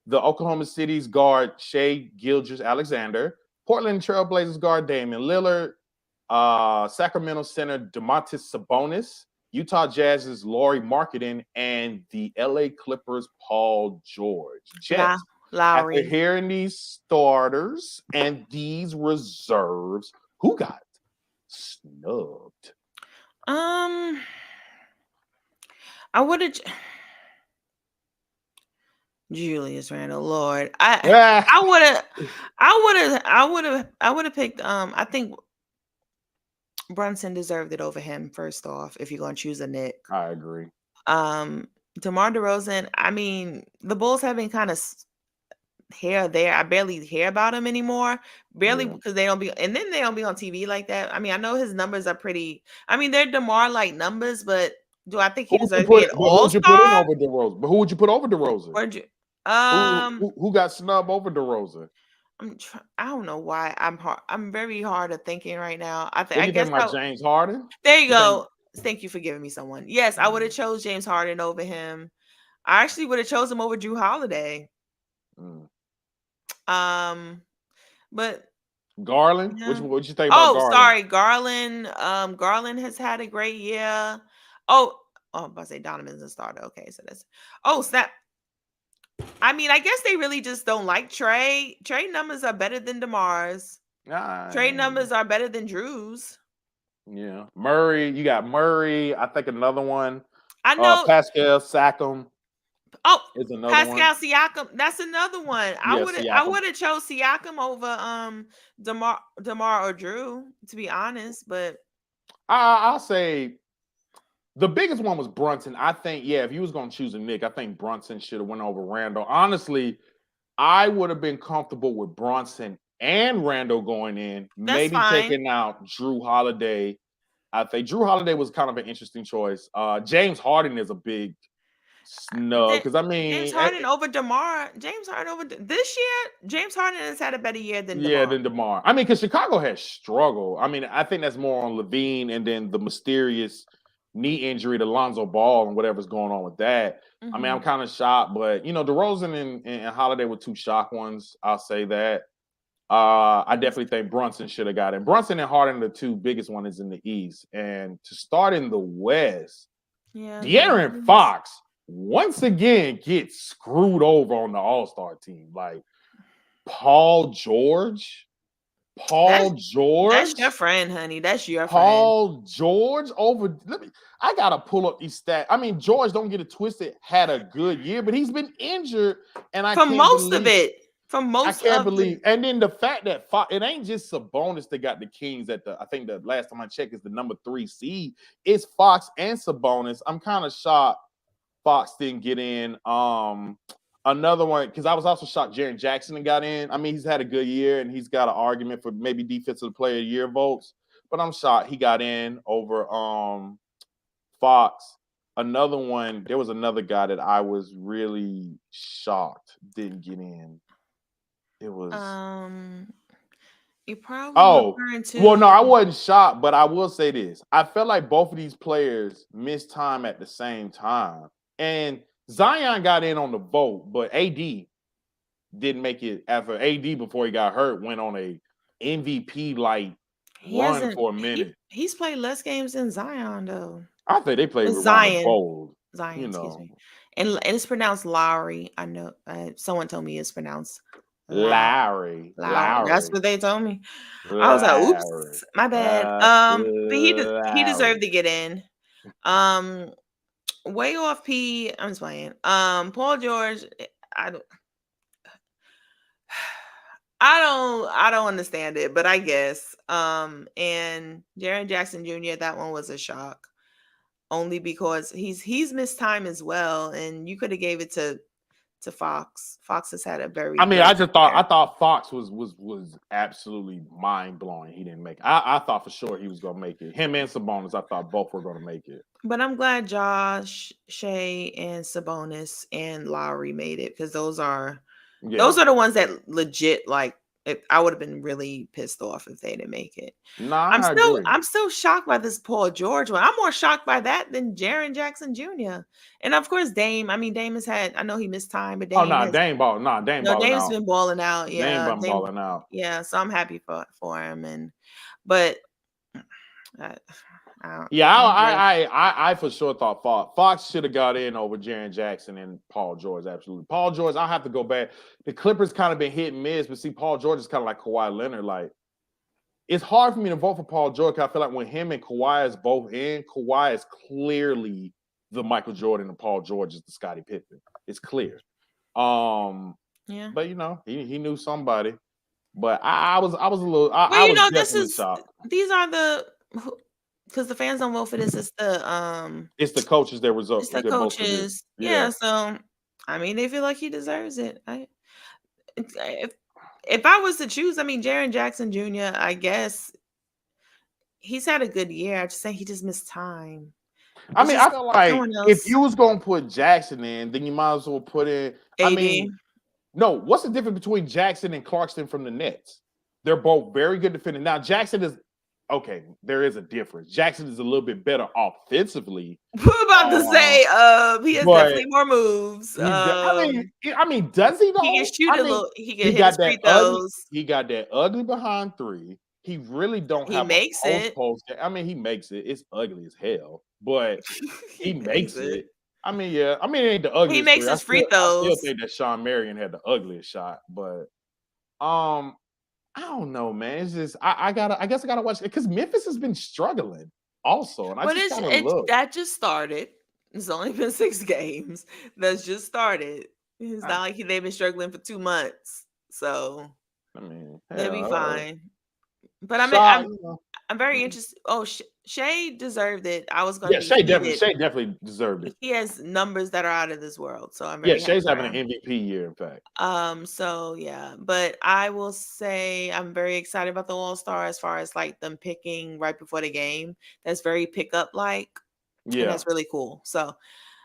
Speaker 1: the Oklahoma City's guard Shai Gilgeous-Alexander, Portland Trailblazers guard Damian Lillard, Sacramento center Domantas Sabonis, Utah Jazz's Lauri Markkanen, and the LA Clippers' Paul George. Jets,
Speaker 2: Lowry.
Speaker 1: after hearing these starters and these reserves, who got snubbed?
Speaker 2: I would have Julius Randle. Lord, I would have picked. I think Brunson deserved it over him, first off, if you're going to choose a Knick.
Speaker 1: I agree.
Speaker 2: DeMar DeRozan, I mean, the Bulls have been kind of here there. I barely hear about him anymore. Because they don't be, and then they don't be on TV like that. I mean, I know his numbers are pretty, I mean, they're DeMar-like numbers, but do I think he deserves to be an all-star?
Speaker 1: But who would you put over DeRozan? Who got snubbed over DeRozan?
Speaker 2: I don't know why I'm very hard at thinking right now. I
Speaker 1: guess James Harden.
Speaker 2: There you go. Thank you for giving me someone. Yes, I would have chose James Harden over him. I actually would have chosen him over Drew Holiday. But
Speaker 1: Garland. What you think about Garland?
Speaker 2: Sorry, Garland. Garland has had a great year. I'm about to say Donovan's a starter. Okay, so that's snap. I mean, I guess they really just don't like Trey. Trey numbers are better than DeMar's. Trey numbers are better than Drew's.
Speaker 1: Yeah. Murray, you got Murray. I think another one.
Speaker 2: I know.
Speaker 1: Pascal Siakam. Is another
Speaker 2: Pascal Siakam. That's another one. I would have chose Siakam over DeMar or Drew, to be honest. But
Speaker 1: I'll say the biggest one was Brunson. I think, if you was going to choose a Knick, I think Brunson should have went over Randle. Honestly, I would have been comfortable with Brunson and Randle going in. Maybe taking out Drew Holiday. I think Drew Holiday was kind of an interesting choice. James Harden is a big snub because
Speaker 2: James Harden over DeMar. James Harden over this year. James Harden has had a better year than DeMar.
Speaker 1: than DeMar. I mean, because Chicago has struggled. I mean, I think that's more on Levine and then the mysterious knee injury to Lonzo Ball and whatever's going on with that. I mean, I'm kind of shocked, but DeRozan and Holiday were two shock ones. I'll say that. I definitely think Brunson should have got it. Brunson and Harden are the two biggest ones in the East. And to start in the West, De'Aaron Fox once again gets screwed over on the All-Star team. Like Paul George. That's
Speaker 2: your friend, honey. That's your friend.
Speaker 1: Paul George over. I gotta pull up these stats. I mean, George, don't get it twisted, had a good year, but he's been injured, and I can't believe. And then the fact that it ain't just Sabonis that got the Kings at I think the last time I checked is the number 3 seed. It's Fox and Sabonis. I'm kind of shocked Fox didn't get in. Another one, because I was also shocked Jaren Jackson got in. I mean, he's had a good year and he's got an argument for maybe defensive player of the year votes, but I'm shocked he got in over Fox. Another one, there was another guy that I was really shocked didn't get in. It was
Speaker 2: you're probably
Speaker 1: oh,
Speaker 2: referring
Speaker 1: well, no,
Speaker 2: to.
Speaker 1: I wasn't shocked, but I will say this. I felt like both of these players missed time at the same time. And Zion got in on the vote, but AD didn't make it after AD before he got hurt, went on a MVP like
Speaker 2: He
Speaker 1: run
Speaker 2: hasn't.
Speaker 1: for a minute.
Speaker 2: He's played less games than Zion though.
Speaker 1: I think they played with Ronda
Speaker 2: Zion,
Speaker 1: Bold,
Speaker 2: Zion,
Speaker 1: you
Speaker 2: excuse
Speaker 1: know.
Speaker 2: me, and it's pronounced Lowry. I know. Someone told me it's pronounced
Speaker 1: Lowry.
Speaker 2: Lowry. That's what they told me. I was like,
Speaker 1: Lowry.
Speaker 2: oops, my bad. But he deserved to get in. Way off P. I'm just playing. Paul George. I don't understand it, but I guess. And Jaren Jackson Jr. That one was a shock, only because he's missed time as well, and you could have gave it to Fox. Fox has had a very.
Speaker 1: I mean,
Speaker 2: great
Speaker 1: I thought Fox was absolutely mind blowing. He didn't make it. I thought for sure he was gonna make it. Him and Sabonis, I thought both were gonna make it.
Speaker 2: But I'm glad Josh, Shea, and Sabonis and Lowry made it, because those are the ones that legit, like, I would have been really pissed off if they didn't make it.
Speaker 1: Nah, I agree.
Speaker 2: I'm still shocked by this Paul George one. I'm more shocked by that than Jaren Jackson Jr. And of course Dame. I mean, Dame has had. I know he missed time, but Dame
Speaker 1: Dame balling out.
Speaker 2: Dame's been balling out. Yeah,
Speaker 1: Dame been balling out.
Speaker 2: Yeah, so I'm happy for him. But
Speaker 1: I for sure thought Fox should have got in over Jaren Jackson and Paul George. Absolutely. Paul George, I'll have to go back. The Clippers kind of been hit and miss, but see, Paul George is kind of like Kawhi Leonard. Like, it's hard for me to vote for Paul George, because I feel like when him and Kawhi is both in, Kawhi is clearly the Michael Jordan and Paul George is the Scottie Pippen. It's clear.
Speaker 2: Yeah.
Speaker 1: But he knew somebody. But I was a little. I was definitely shocked.
Speaker 2: These are the. Because the fans don't vote for this. It's the
Speaker 1: coaches that result.
Speaker 2: It's the coaches. Yeah. So I mean, they feel like he deserves it. If I was to choose, I mean, Jaren Jackson Jr., I guess he's had a good year. I just think he just missed time.
Speaker 1: I mean, I feel like if you was gonna put Jackson in, then you might as well put in.
Speaker 2: AD.
Speaker 1: I mean, no. What's the difference between Jackson and Clarkson from the Nets? They're both very good defenders. Now Jackson is. Okay, there is a difference. Jackson is a little bit better offensively.
Speaker 2: I'm about to say, he has definitely more moves.
Speaker 1: I mean, does he though?
Speaker 2: He can shoot a little. He can hit his free
Speaker 1: throws. He got that ugly behind three. He really don't have.
Speaker 2: He makes it.
Speaker 1: I mean, he makes it. It's ugly as hell, but he makes it. I mean, yeah. I mean, it ain't the ugliest.
Speaker 2: He makes his free throws.
Speaker 1: I still think that Sean Marion had the ugliest shot, but I don't know, man. It's just I guess I gotta watch it, because Memphis has been struggling also, and
Speaker 2: that just started. It's only been 6 games. That's just started. It's not like they've been struggling for 2 months, so
Speaker 1: I mean,
Speaker 2: they'll be fine. But I'm very interested. Oh, Shea deserved it. I was going to.
Speaker 1: Shea definitely deserved it.
Speaker 2: He has numbers that are out of this world, so I'm very
Speaker 1: Shea's having an MVP year, in fact.
Speaker 2: So yeah, but I will say I'm very excited about the All-Star, as far as like them picking right before the game. That's very pickup like. Yeah, and that's really cool. So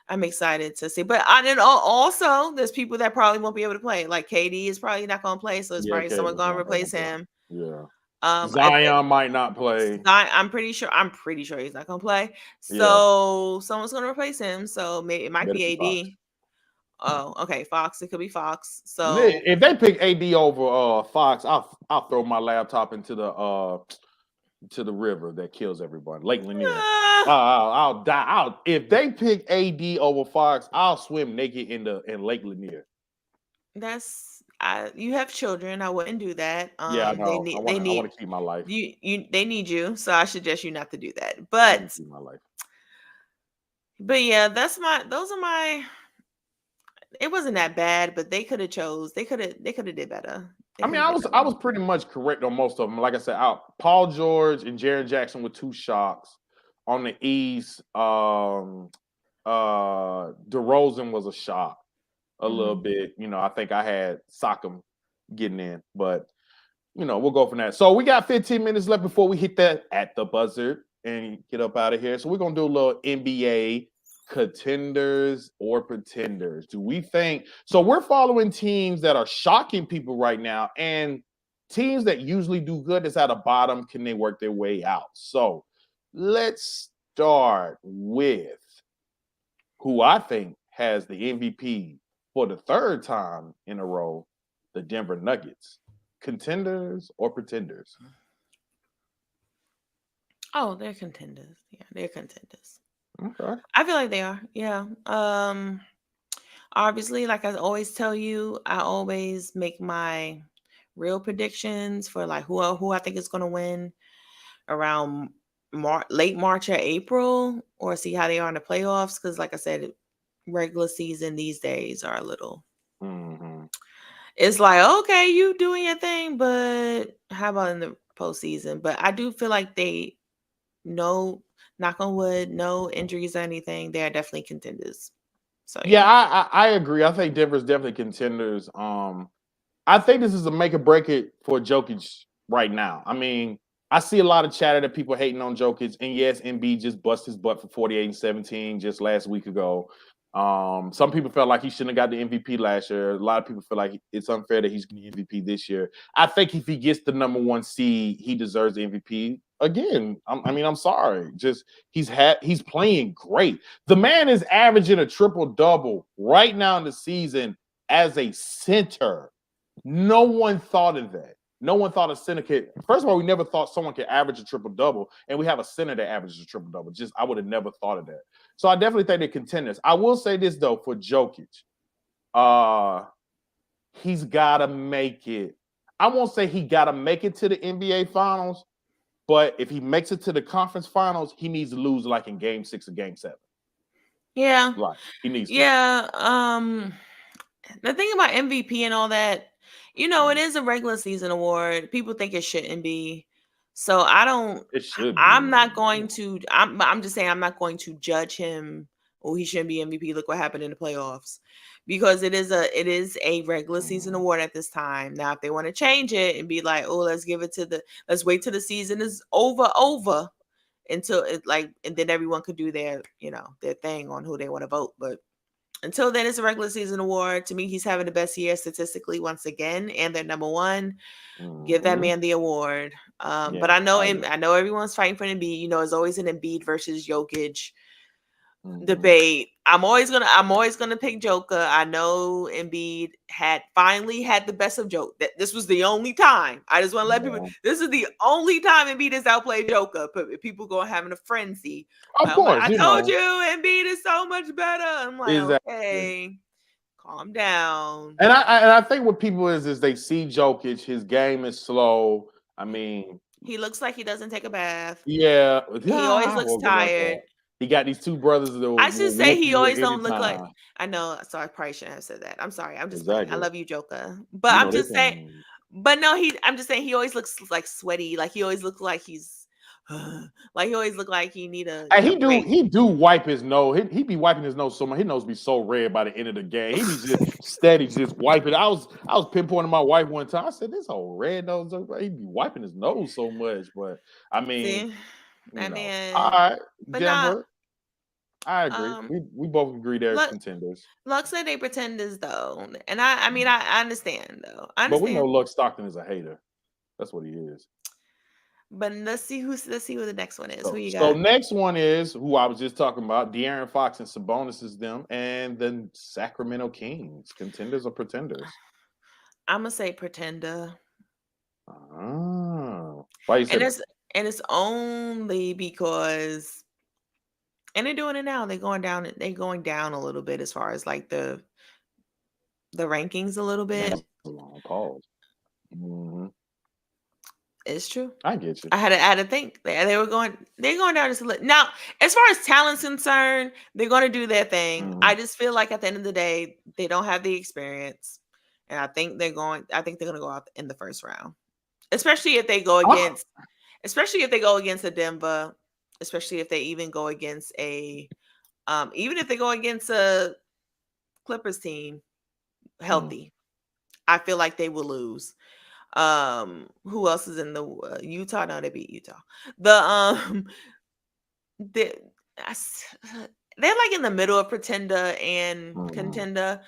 Speaker 2: I'm excited to see. But also there's people that probably won't be able to play. Like KD is probably not going to play, so it's probably someone going to replace him.
Speaker 1: Yeah. Zion might not play.
Speaker 2: I'm pretty sure he's not gonna play. So someone's gonna replace him. So it might be AD. Oh, okay, Fox. It could be Fox. So
Speaker 1: if they pick AD over Fox, I'll throw my laptop into the river that kills everyone, Lake Lanier. I'll die. If they pick AD over Fox, I'll swim naked in Lake Lanier.
Speaker 2: You have children. I wouldn't do that.
Speaker 1: Yeah, I know. I want to keep my life.
Speaker 2: They need you, so I suggest you not to do that. But
Speaker 1: keep my life.
Speaker 2: But yeah, those are my. It wasn't that bad, but they could have chose. They could have did better.
Speaker 1: I mean, I was pretty much correct on most of them. Like I said, Paul George and Jaren Jackson were 2 shocks. On the East, DeRozan was a shock. a little bit. I think I had Siakam getting in, but we'll go from that. So we got 15 minutes left before we hit that at the buzzer and get up out of here. So we're gonna do a little NBA contenders or pretenders. Do we think so? We're following teams that are shocking people right now, and teams that usually do good is at the bottom. Can they work their way out? So let's start with who I think has the MVP for the third time in a row, the Denver Nuggets. Contenders or pretenders?
Speaker 2: Oh, they're contenders. Yeah, they're contenders.
Speaker 1: Okay.
Speaker 2: I feel like they are. Yeah. Obviously, like I always tell you, I always make my real predictions for like who I think is going to win around late March or April, or see how they are in the playoffs. Because, like I said, regular season these days are a little. It's like, okay, you doing your thing, but how about in the postseason? But I do feel like they, no, knock on wood, no injuries or anything. They are definitely contenders. So
Speaker 1: yeah, I agree. I think Denver's definitely contenders. I think this is a make or break it for Jokic right now. I mean, I see a lot of chatter that people hating on Jokic, and yes, Embiid just bust his butt for 48 and 17 just last week ago. Some people felt like he shouldn't have got the MVP last year. A lot of people feel like it's unfair that he's getting the MVP this year. I think if he gets the number one seed, he deserves the MVP. Again, I'm sorry. Just he's playing great. The man is averaging a triple-double right now in the season as a center. No one thought of that. No one thought a center could. First of all, we never thought someone could average a triple-double, and we have a center that averages a triple-double. Just I would have never thought of that. So I definitely think they're contenders. I will say this though for Jokic, he's got to make it. I won't say he got to make it to the NBA Finals, but if he makes it to the conference finals, he needs to lose like in Game 6 or Game 7.
Speaker 2: Yeah,
Speaker 1: like he needs.
Speaker 2: Yeah. The thing about MVP and all that, it is a regular season award. People think it shouldn't be. So I don't.
Speaker 1: It should be.
Speaker 2: I'm not going to. I'm just saying I'm not going to judge him. Oh, he shouldn't be MVP. Look what happened in the playoffs, because it is a regular season award at this time. Now, if they want to change it and be like, oh, let's wait till the season is over until and then everyone could do their thing on who they want to vote. But until then, it's a regular season award. To me, he's having the best year statistically once again, and they're number one. Give that man the award. But I know everyone's fighting for Embiid. It's always an Embiid versus Jokic debate. I'm always gonna pick Joker. I know Embiid finally had the best of Joker. This was the only time. I just want to let people. This is the only time Embiid has outplayed Joker. People go having a frenzy.
Speaker 1: Of course,
Speaker 2: I told you Embiid is so much better. I'm like, okay, calm down.
Speaker 1: And I think what people is they see Jokic. His game is slow. I mean,
Speaker 2: he looks like he doesn't take a bath.
Speaker 1: Yeah,
Speaker 2: he always looks tired.
Speaker 1: He got these two brothers.
Speaker 2: I should say he always don't look like. I know. So I probably shouldn't have said that. I'm sorry. I'm just playing. I love you, Joker. But I'm just saying. But no, I'm just saying he always looks like sweaty. Like he always looks like he's. Like he always look like he need a.
Speaker 1: And he do wipe his nose. He be wiping his nose so much. His nose be so red by the end of the game. He be just steady, just wiping. I was pinpointing my wife one time. I said, "This whole red nose." He be wiping his nose so much. But I mean.
Speaker 2: Man.
Speaker 1: All right, Denver. I agree. We both agree they're contenders.
Speaker 2: Luck said they pretenders though, and I mean I understand though.
Speaker 1: But we know Luck Stockton is a hater. That's what he is.
Speaker 2: But let's see who the next one is. Who you got?
Speaker 1: So next one is who I was just talking about. De'Aaron Fox and Sabonis is them, and the Sacramento Kings. Contenders or pretenders?
Speaker 2: I'm gonna say pretender.
Speaker 1: Oh, why you say?
Speaker 2: And it's only because, and they're doing it now. They're going down a little bit as far as like the rankings a little bit.
Speaker 1: That's a long pause.
Speaker 2: It's true.
Speaker 1: I get you.
Speaker 2: I had to think. They're going down just a little. Now, as far as talent's concerned, they're going to do their thing. I just feel like at the end of the day, they don't have the experience, and I think they're going to go out in the first round, especially if they go against. Especially if they go against a Denver, especially if they even go against even if they go against a Clippers team, healthy. I feel like they will lose. Who else is in the Utah? No, they beat Utah. The the I s- they're like in the middle of pretender and contender,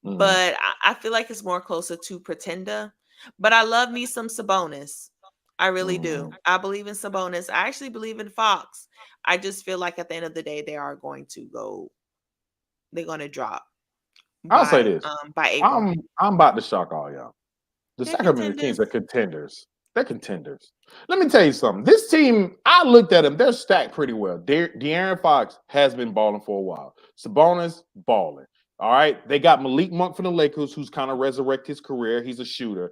Speaker 2: but I feel like it's more closer to pretender. But I love me some Sabonis. I really do. I believe in Sabonis. I actually believe in Fox. I just feel like at the end of the day, they are going to go. They're going to drop
Speaker 1: I'll say this.
Speaker 2: by April.
Speaker 1: I'm about to shock all y'all. The
Speaker 2: They're
Speaker 1: Sacramento Kings
Speaker 2: contenders.
Speaker 1: are contenders. They're contenders. Let me tell you something. This team, I looked at them. They're stacked pretty well. De'Aaron Fox has been balling for a while. Sabonis balling. All right. They got Malik Monk from the Lakers, who's kind of resurrected his career. He's a shooter.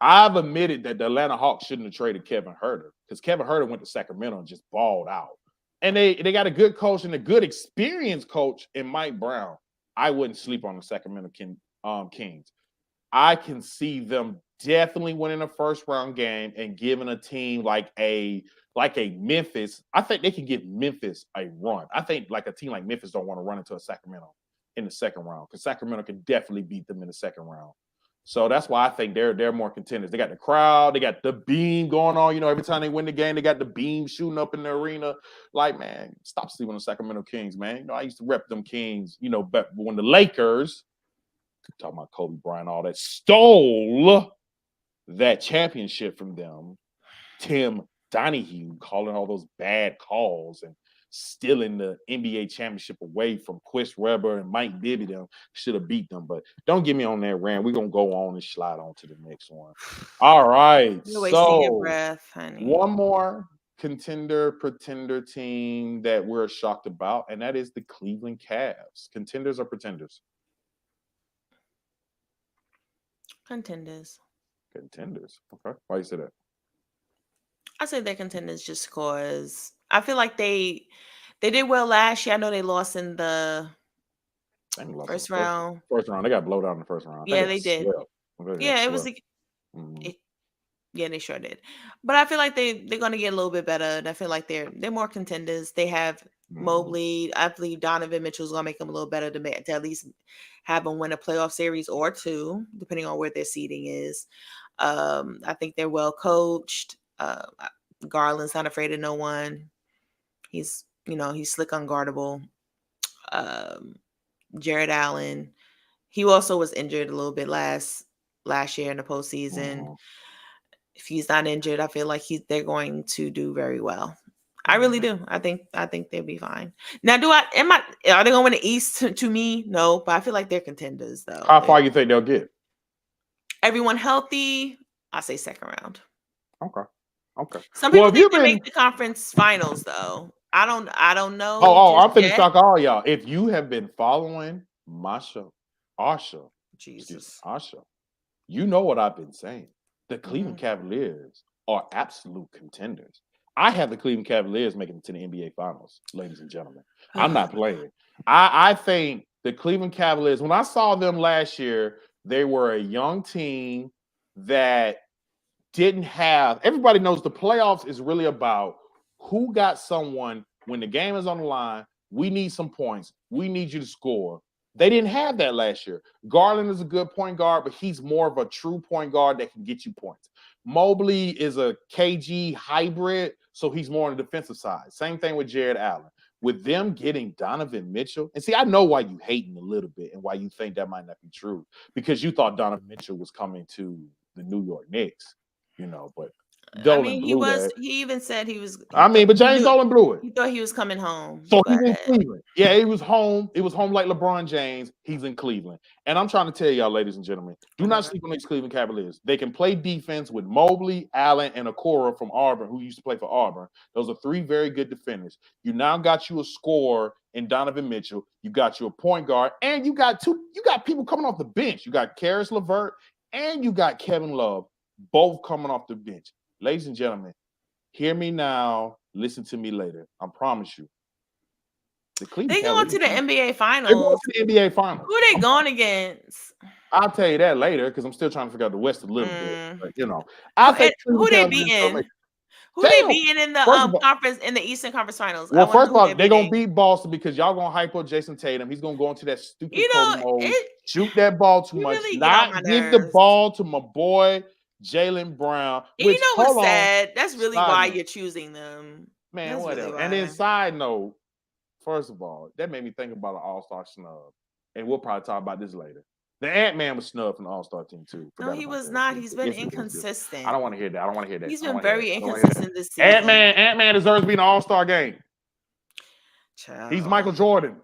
Speaker 1: I've admitted that the Atlanta Hawks shouldn't have traded Kevin Huerter because Kevin Huerter went to Sacramento and just balled out. And they got a good coach and a good experienced coach in Mike Brown. I wouldn't sleep on the Sacramento Kings. I can see them definitely winning a first round game and giving a team like a Memphis. I think they can give Memphis a run. I think like a team like Memphis don't want to run into a Sacramento in the second round because Sacramento can definitely beat them in the second round. So that's why I think they're more contenders. They got the crowd, they got the beam going on. You know, every time they win the game, they got the beam shooting up in the arena. Like, man, stop sleeping on the Sacramento Kings, man. You know, I used to rep them Kings, you know, but when the Lakers, talking about Kobe Bryant, all that, stole that championship from them, Tim Donahue calling all those bad calls and stealing the NBA championship away from Chris Webber and Mike Bibby, them should have beat them. But don't get me on that rant. We're going to go on and slide on to the next one. All right.
Speaker 2: You're wasting your
Speaker 1: So
Speaker 2: breath, honey.
Speaker 1: one more pretender team that we're shocked about, and that is the Cleveland Cavs. Contenders or pretenders?
Speaker 2: Contenders.
Speaker 1: Contenders. Okay. Why you say that?
Speaker 2: I say they're contenders just because I feel like they did well last year. I know they lost in the first round.
Speaker 1: First round. They got blown out in the first round.
Speaker 2: Yeah, they did. Yeah, it was like yeah, they sure did. But I feel like they're gonna get a little bit better. And I feel like they're more contenders. They have Mobley. I believe Donovan Mitchell's gonna make them a little better to at least have them win a playoff series or two, depending on where their seeding is. I think they're well coached. Garland's not afraid of no one. He's slick unguardable. Jared Allen. He also was injured a little bit last year in the postseason. If he's not injured, I feel like they're going to do very well. I really do. I think they'll be fine. Now, are they going to win the East? To me, no, but I feel like they're contenders though.
Speaker 1: How far you think they'll get?
Speaker 2: Everyone healthy, I say second round.
Speaker 1: Okay.
Speaker 2: Some people think they make the conference finals though. I don't know.
Speaker 1: I'm finna shock all y'all. If you have been following my show, our show, our show, you know what I've been saying. The Cleveland Cavaliers are absolute contenders. I have the Cleveland Cavaliers making it to the NBA Finals, ladies and gentlemen. I'm not playing. I think the Cleveland Cavaliers, when I saw them last year, they were a young team that didn't have, everybody knows the playoffs is really about who got someone when the game is on the line. We need some points. We need you to score. They didn't have that last year. Garland is a good point guard, but he's more of a true point guard that can get you points. Mobley is a KG hybrid, so he's more on the defensive side. Same thing with Jared Allen. With them getting Donovan Mitchell, and see, I know why you hating a little bit and why you think that might not be true, because you thought Donovan Mitchell was coming to the New York Knicks, but Dolan blew that.
Speaker 2: He even said he was.
Speaker 1: But James Dolan blew it.
Speaker 2: He thought he was coming home.
Speaker 1: So he's in Cleveland. Yeah, he was home. It was home like LeBron James. He's in Cleveland. And I'm trying to tell y'all, ladies and gentlemen, do not sleep on these Cleveland Cavaliers. They can play defense with Mobley, Allen, and Okoro from Auburn, who used to play for Auburn. Those are three very good defenders. You now got you a scorer in Donovan Mitchell. You got you a point guard, and you got people coming off the bench. You got Karis LeVert, and you got Kevin Love, both coming off the bench. Ladies and gentlemen, hear me now. Listen to me later. I promise you.
Speaker 2: They going to the NBA Finals.
Speaker 1: They're going to the NBA Finals.
Speaker 2: Who are they going against?
Speaker 1: I'll tell you that later because I'm still trying to figure out the West a little bit. But, I think
Speaker 2: who they beating? Who they
Speaker 1: Damn.
Speaker 2: beating in the
Speaker 1: First of all,
Speaker 2: conference in the Eastern Conference Finals? I
Speaker 1: well,
Speaker 2: want to
Speaker 1: first
Speaker 2: know
Speaker 1: of
Speaker 2: who
Speaker 1: all,
Speaker 2: they're
Speaker 1: they're gonna
Speaker 2: beating.
Speaker 1: beat Boston because y'all gonna hype up Jason Tatum. He's gonna go into that stupid
Speaker 2: You
Speaker 1: Kobe
Speaker 2: know,
Speaker 1: mode,
Speaker 2: it
Speaker 1: shoot that ball too
Speaker 2: you
Speaker 1: much,
Speaker 2: really get on my
Speaker 1: not give the
Speaker 2: nerves.
Speaker 1: ball to my boy Jaylen Brown.
Speaker 2: And
Speaker 1: Which,
Speaker 2: you know what's
Speaker 1: hold on,
Speaker 2: sad? That's really
Speaker 1: side
Speaker 2: why
Speaker 1: note,
Speaker 2: you're choosing them.
Speaker 1: man,
Speaker 2: That's really
Speaker 1: whatever. And then
Speaker 2: why.
Speaker 1: side note, first of all, that made me think about an All-Star snub, and we'll probably talk about this later. The Ant-Man was snubbed from the All-Star team too.
Speaker 2: No,
Speaker 1: Forgot
Speaker 2: he
Speaker 1: about
Speaker 2: was
Speaker 1: that.
Speaker 2: not. He's been
Speaker 1: Yes, it was. Yes. I
Speaker 2: inconsistent.
Speaker 1: don't want to hear that. I don't want to hear that.
Speaker 2: He's
Speaker 1: I don't
Speaker 2: been
Speaker 1: want to hear
Speaker 2: very
Speaker 1: that. I don't want to hear
Speaker 2: inconsistent this
Speaker 1: that.
Speaker 2: season.
Speaker 1: Ant-Man deserves to be in the All-Star game. He's Michael
Speaker 2: Child.
Speaker 1: Jordan.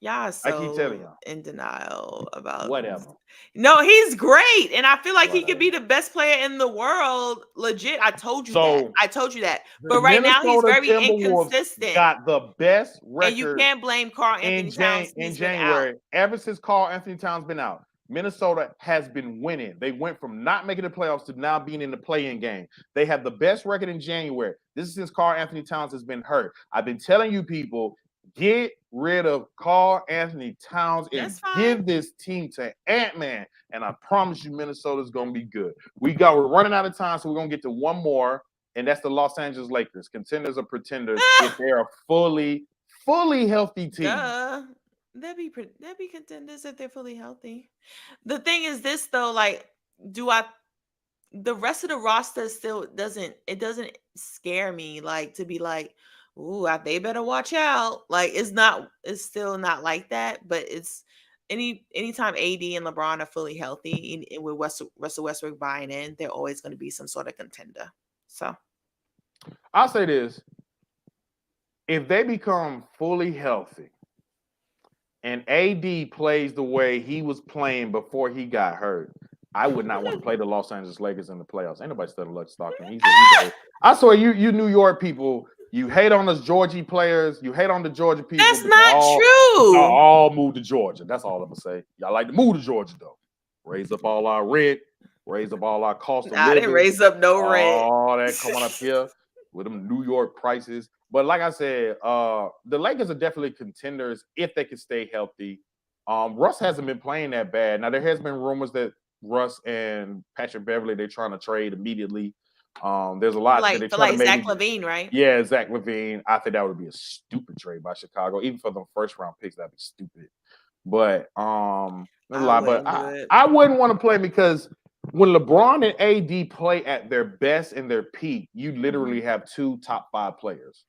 Speaker 2: Y'all
Speaker 1: I keep telling
Speaker 2: so
Speaker 1: y'all.
Speaker 2: in denial about.
Speaker 1: Whatever.
Speaker 2: No, he's great, and I feel like he could be
Speaker 1: Whatever.
Speaker 2: the best player in the world. Legit, I told you that.
Speaker 1: So
Speaker 2: I told you that.
Speaker 1: the
Speaker 2: But right now, he's
Speaker 1: Minnesota
Speaker 2: very
Speaker 1: Timberwolves
Speaker 2: inconsistent,
Speaker 1: got the best
Speaker 2: and you
Speaker 1: record
Speaker 2: can't blame Karl Anthony Towns.
Speaker 1: in
Speaker 2: He's been out.
Speaker 1: January. Ever since Karl Anthony Towns been out, Minnesota has been winning. They went from not making the playoffs to now being in the play-in game. They have the best record in January. This is since Karl Anthony Towns has been hurt. I've been telling you people, get rid of Karl Anthony Towns and
Speaker 2: That's fine.
Speaker 1: give this team to Ant-Man. And I promise you, Minnesota's going to be good. We're running out of time, so we're going to get to one more, and that's the Los Angeles Lakers. Contenders or pretenders if they're a fully healthy team.
Speaker 2: Duh. They'll be contenders if they're fully healthy. The thing is this though, like, the rest of the roster still doesn't scare me, like, to be like, ooh, they better watch out. Like, it's still not like that, but it's anytime AD and LeBron are fully healthy and with Russell Westbrook buying in, they're always going to be some sort of contender. So
Speaker 1: I'll say this. If they become fully healthy and AD plays the way he was playing before he got hurt, I would not want to play the Los Angeles Lakers in the playoffs. Ain't nobody studying Luck Stockton. I swear, you New York people, you hate on us Georgia players. You hate on the Georgia people.
Speaker 2: that's not true.
Speaker 1: Y'all all move to Georgia. That's all I'm going to say. Y'all like to move to Georgia, though. Raise up all our rent. Raise up all our cost of living.
Speaker 2: I didn't raise up no rent.
Speaker 1: All that coming up here with them New York prices. But like I said, the Lakers are definitely contenders if they can stay healthy. Russ hasn't been playing that bad. Now, there has been rumors that Russ and Patrick Beverley, they're trying to trade immediately. There's a lot that they're trying to
Speaker 2: Zach LaVine, right?
Speaker 1: Yeah, Zach LaVine. I think that would be a stupid trade by Chicago. Even for the first round picks, that'd be stupid. But there's a lot. But I wouldn't want to play because when LeBron and AD play at their best and their peak, you literally have two top 5 players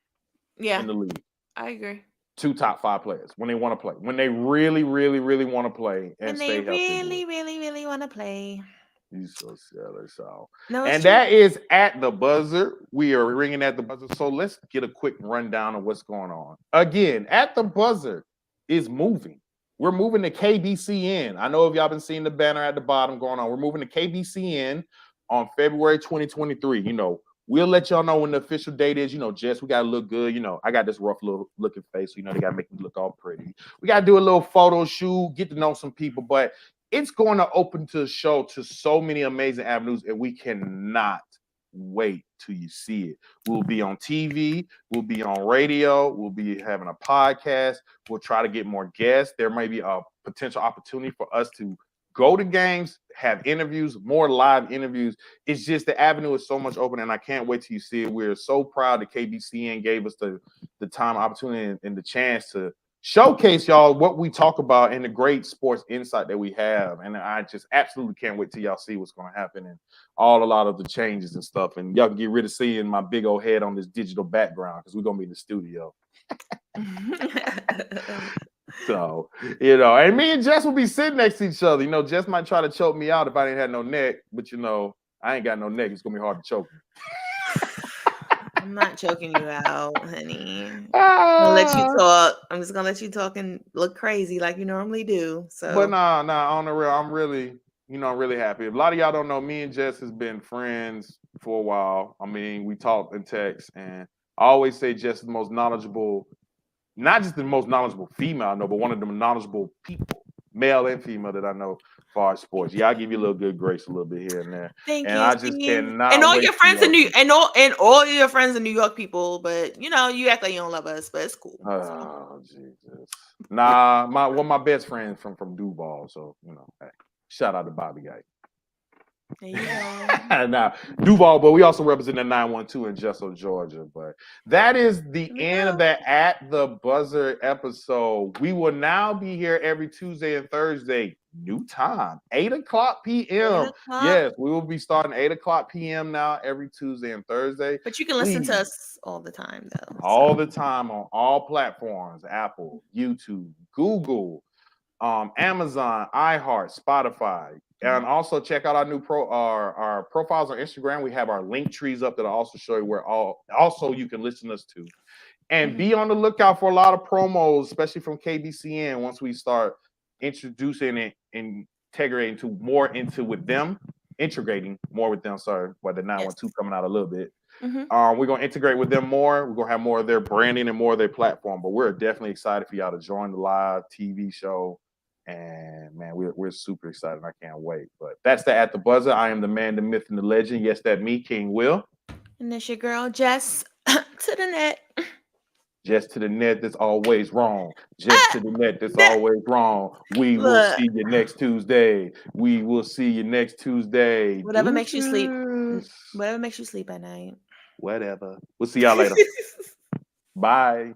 Speaker 1: in the league.
Speaker 2: I agree.
Speaker 1: 2 top 5 players when they want to play. When they really, really, really want to play and stay healthy.
Speaker 2: Really, really, really want to play.
Speaker 1: You so silly, so.
Speaker 2: No,
Speaker 1: and that is at the buzzer. We are ringing at the buzzer. So let's get a quick rundown of what's going on. Again, at the buzzer is moving. We're moving to KBCN. I know if y'all been seeing the banner at the bottom going on. We're moving to KBCN on February 2023. You know, we'll let y'all know when the official date is. You know, Jess, we got to look good. You know, I got this rough little looking face. So, you know, they got to make me look all pretty. We got to do a little photo shoot, get to know some people. But it's going to open to the show to so many amazing avenues, and we cannot wait till you see it. We'll be on TV. We'll be on radio. We'll be having a podcast. We'll try to get more guests. There may be a potential opportunity for us to go to games, have interviews, more live interviews. It's just the avenue is so much open, and I can't wait till you see it. We're so proud that KBCN gave us the time, opportunity, and the chance to showcase y'all what we talk about and the great sports insight that we have. And I just absolutely can't wait till y'all see what's going to happen and a lot of the changes and stuff. And y'all can get rid of seeing my big old head on this digital background because we're going to be in the studio. So, you know, and me and Jess will be sitting next to each other. You know, Jess might try to choke me out if I didn't have no neck, but you know, I ain't got no neck. It's going to be hard to choke me.
Speaker 2: I'm not choking you out, honey. I'm gonna let you talk. I'm just gonna let you talk and look crazy like you normally do. So,
Speaker 1: but nah, on the real, I'm really happy. A lot of y'all don't know, me and Jess has been friends for a while. I mean, we talk and text, and I always say Jess is the most knowledgeable, not just the most knowledgeable female I know, but one of the knowledgeable people, male and female, that I know as far as sports. Yeah, I give you a little good grace a little bit here and there.
Speaker 2: Thank you.
Speaker 1: I just cannot.
Speaker 2: And all your friends in all your friends in New York people, but you know, you act like you don't love us, but it's cool.
Speaker 1: Oh Jesus. Nah, one of my best friends from Duval. So, you know, hey, shout out to Bobby Guy.
Speaker 2: There you go.
Speaker 1: Now, Duval, but we also represent the 912 in Jesso, Georgia. But that is the end of that At the Buzzer episode. We will now be here every Tuesday and Thursday, new time, 8 o'clock p.m.
Speaker 2: 8 o'clock.
Speaker 1: Yes, we will be starting 8 o'clock p.m. now every Tuesday and Thursday.
Speaker 2: But you can listen to us all the time, though.
Speaker 1: All the time on all platforms, Apple, YouTube, Google, Amazon, iHeart, Spotify. And also check out our new our profiles on Instagram. We have our link trees up that I'll also show you where also you can listen to us to. And be on the lookout for a lot of promos, especially from KBCN, once we start introducing it and integrating more with them. Sorry, but the 912 coming out a little bit. We're going to integrate with them more. We're going to have more of their branding and more of their platform. But we're definitely excited for y'all to join the live TV show. And man, we're super excited. I can't wait. But that's the At the Buzzer. I am the man, the myth, and the legend. Yes, that me, King Will.
Speaker 2: And that's your girl, Jess to the net.
Speaker 1: Jess to the net, that's always wrong. Jess to the net, that's always wrong. We will see you next Tuesday. We will see you next Tuesday.
Speaker 2: Whatever makes you sleep. Whatever makes you sleep at night.
Speaker 1: Whatever. We'll see y'all later. Bye.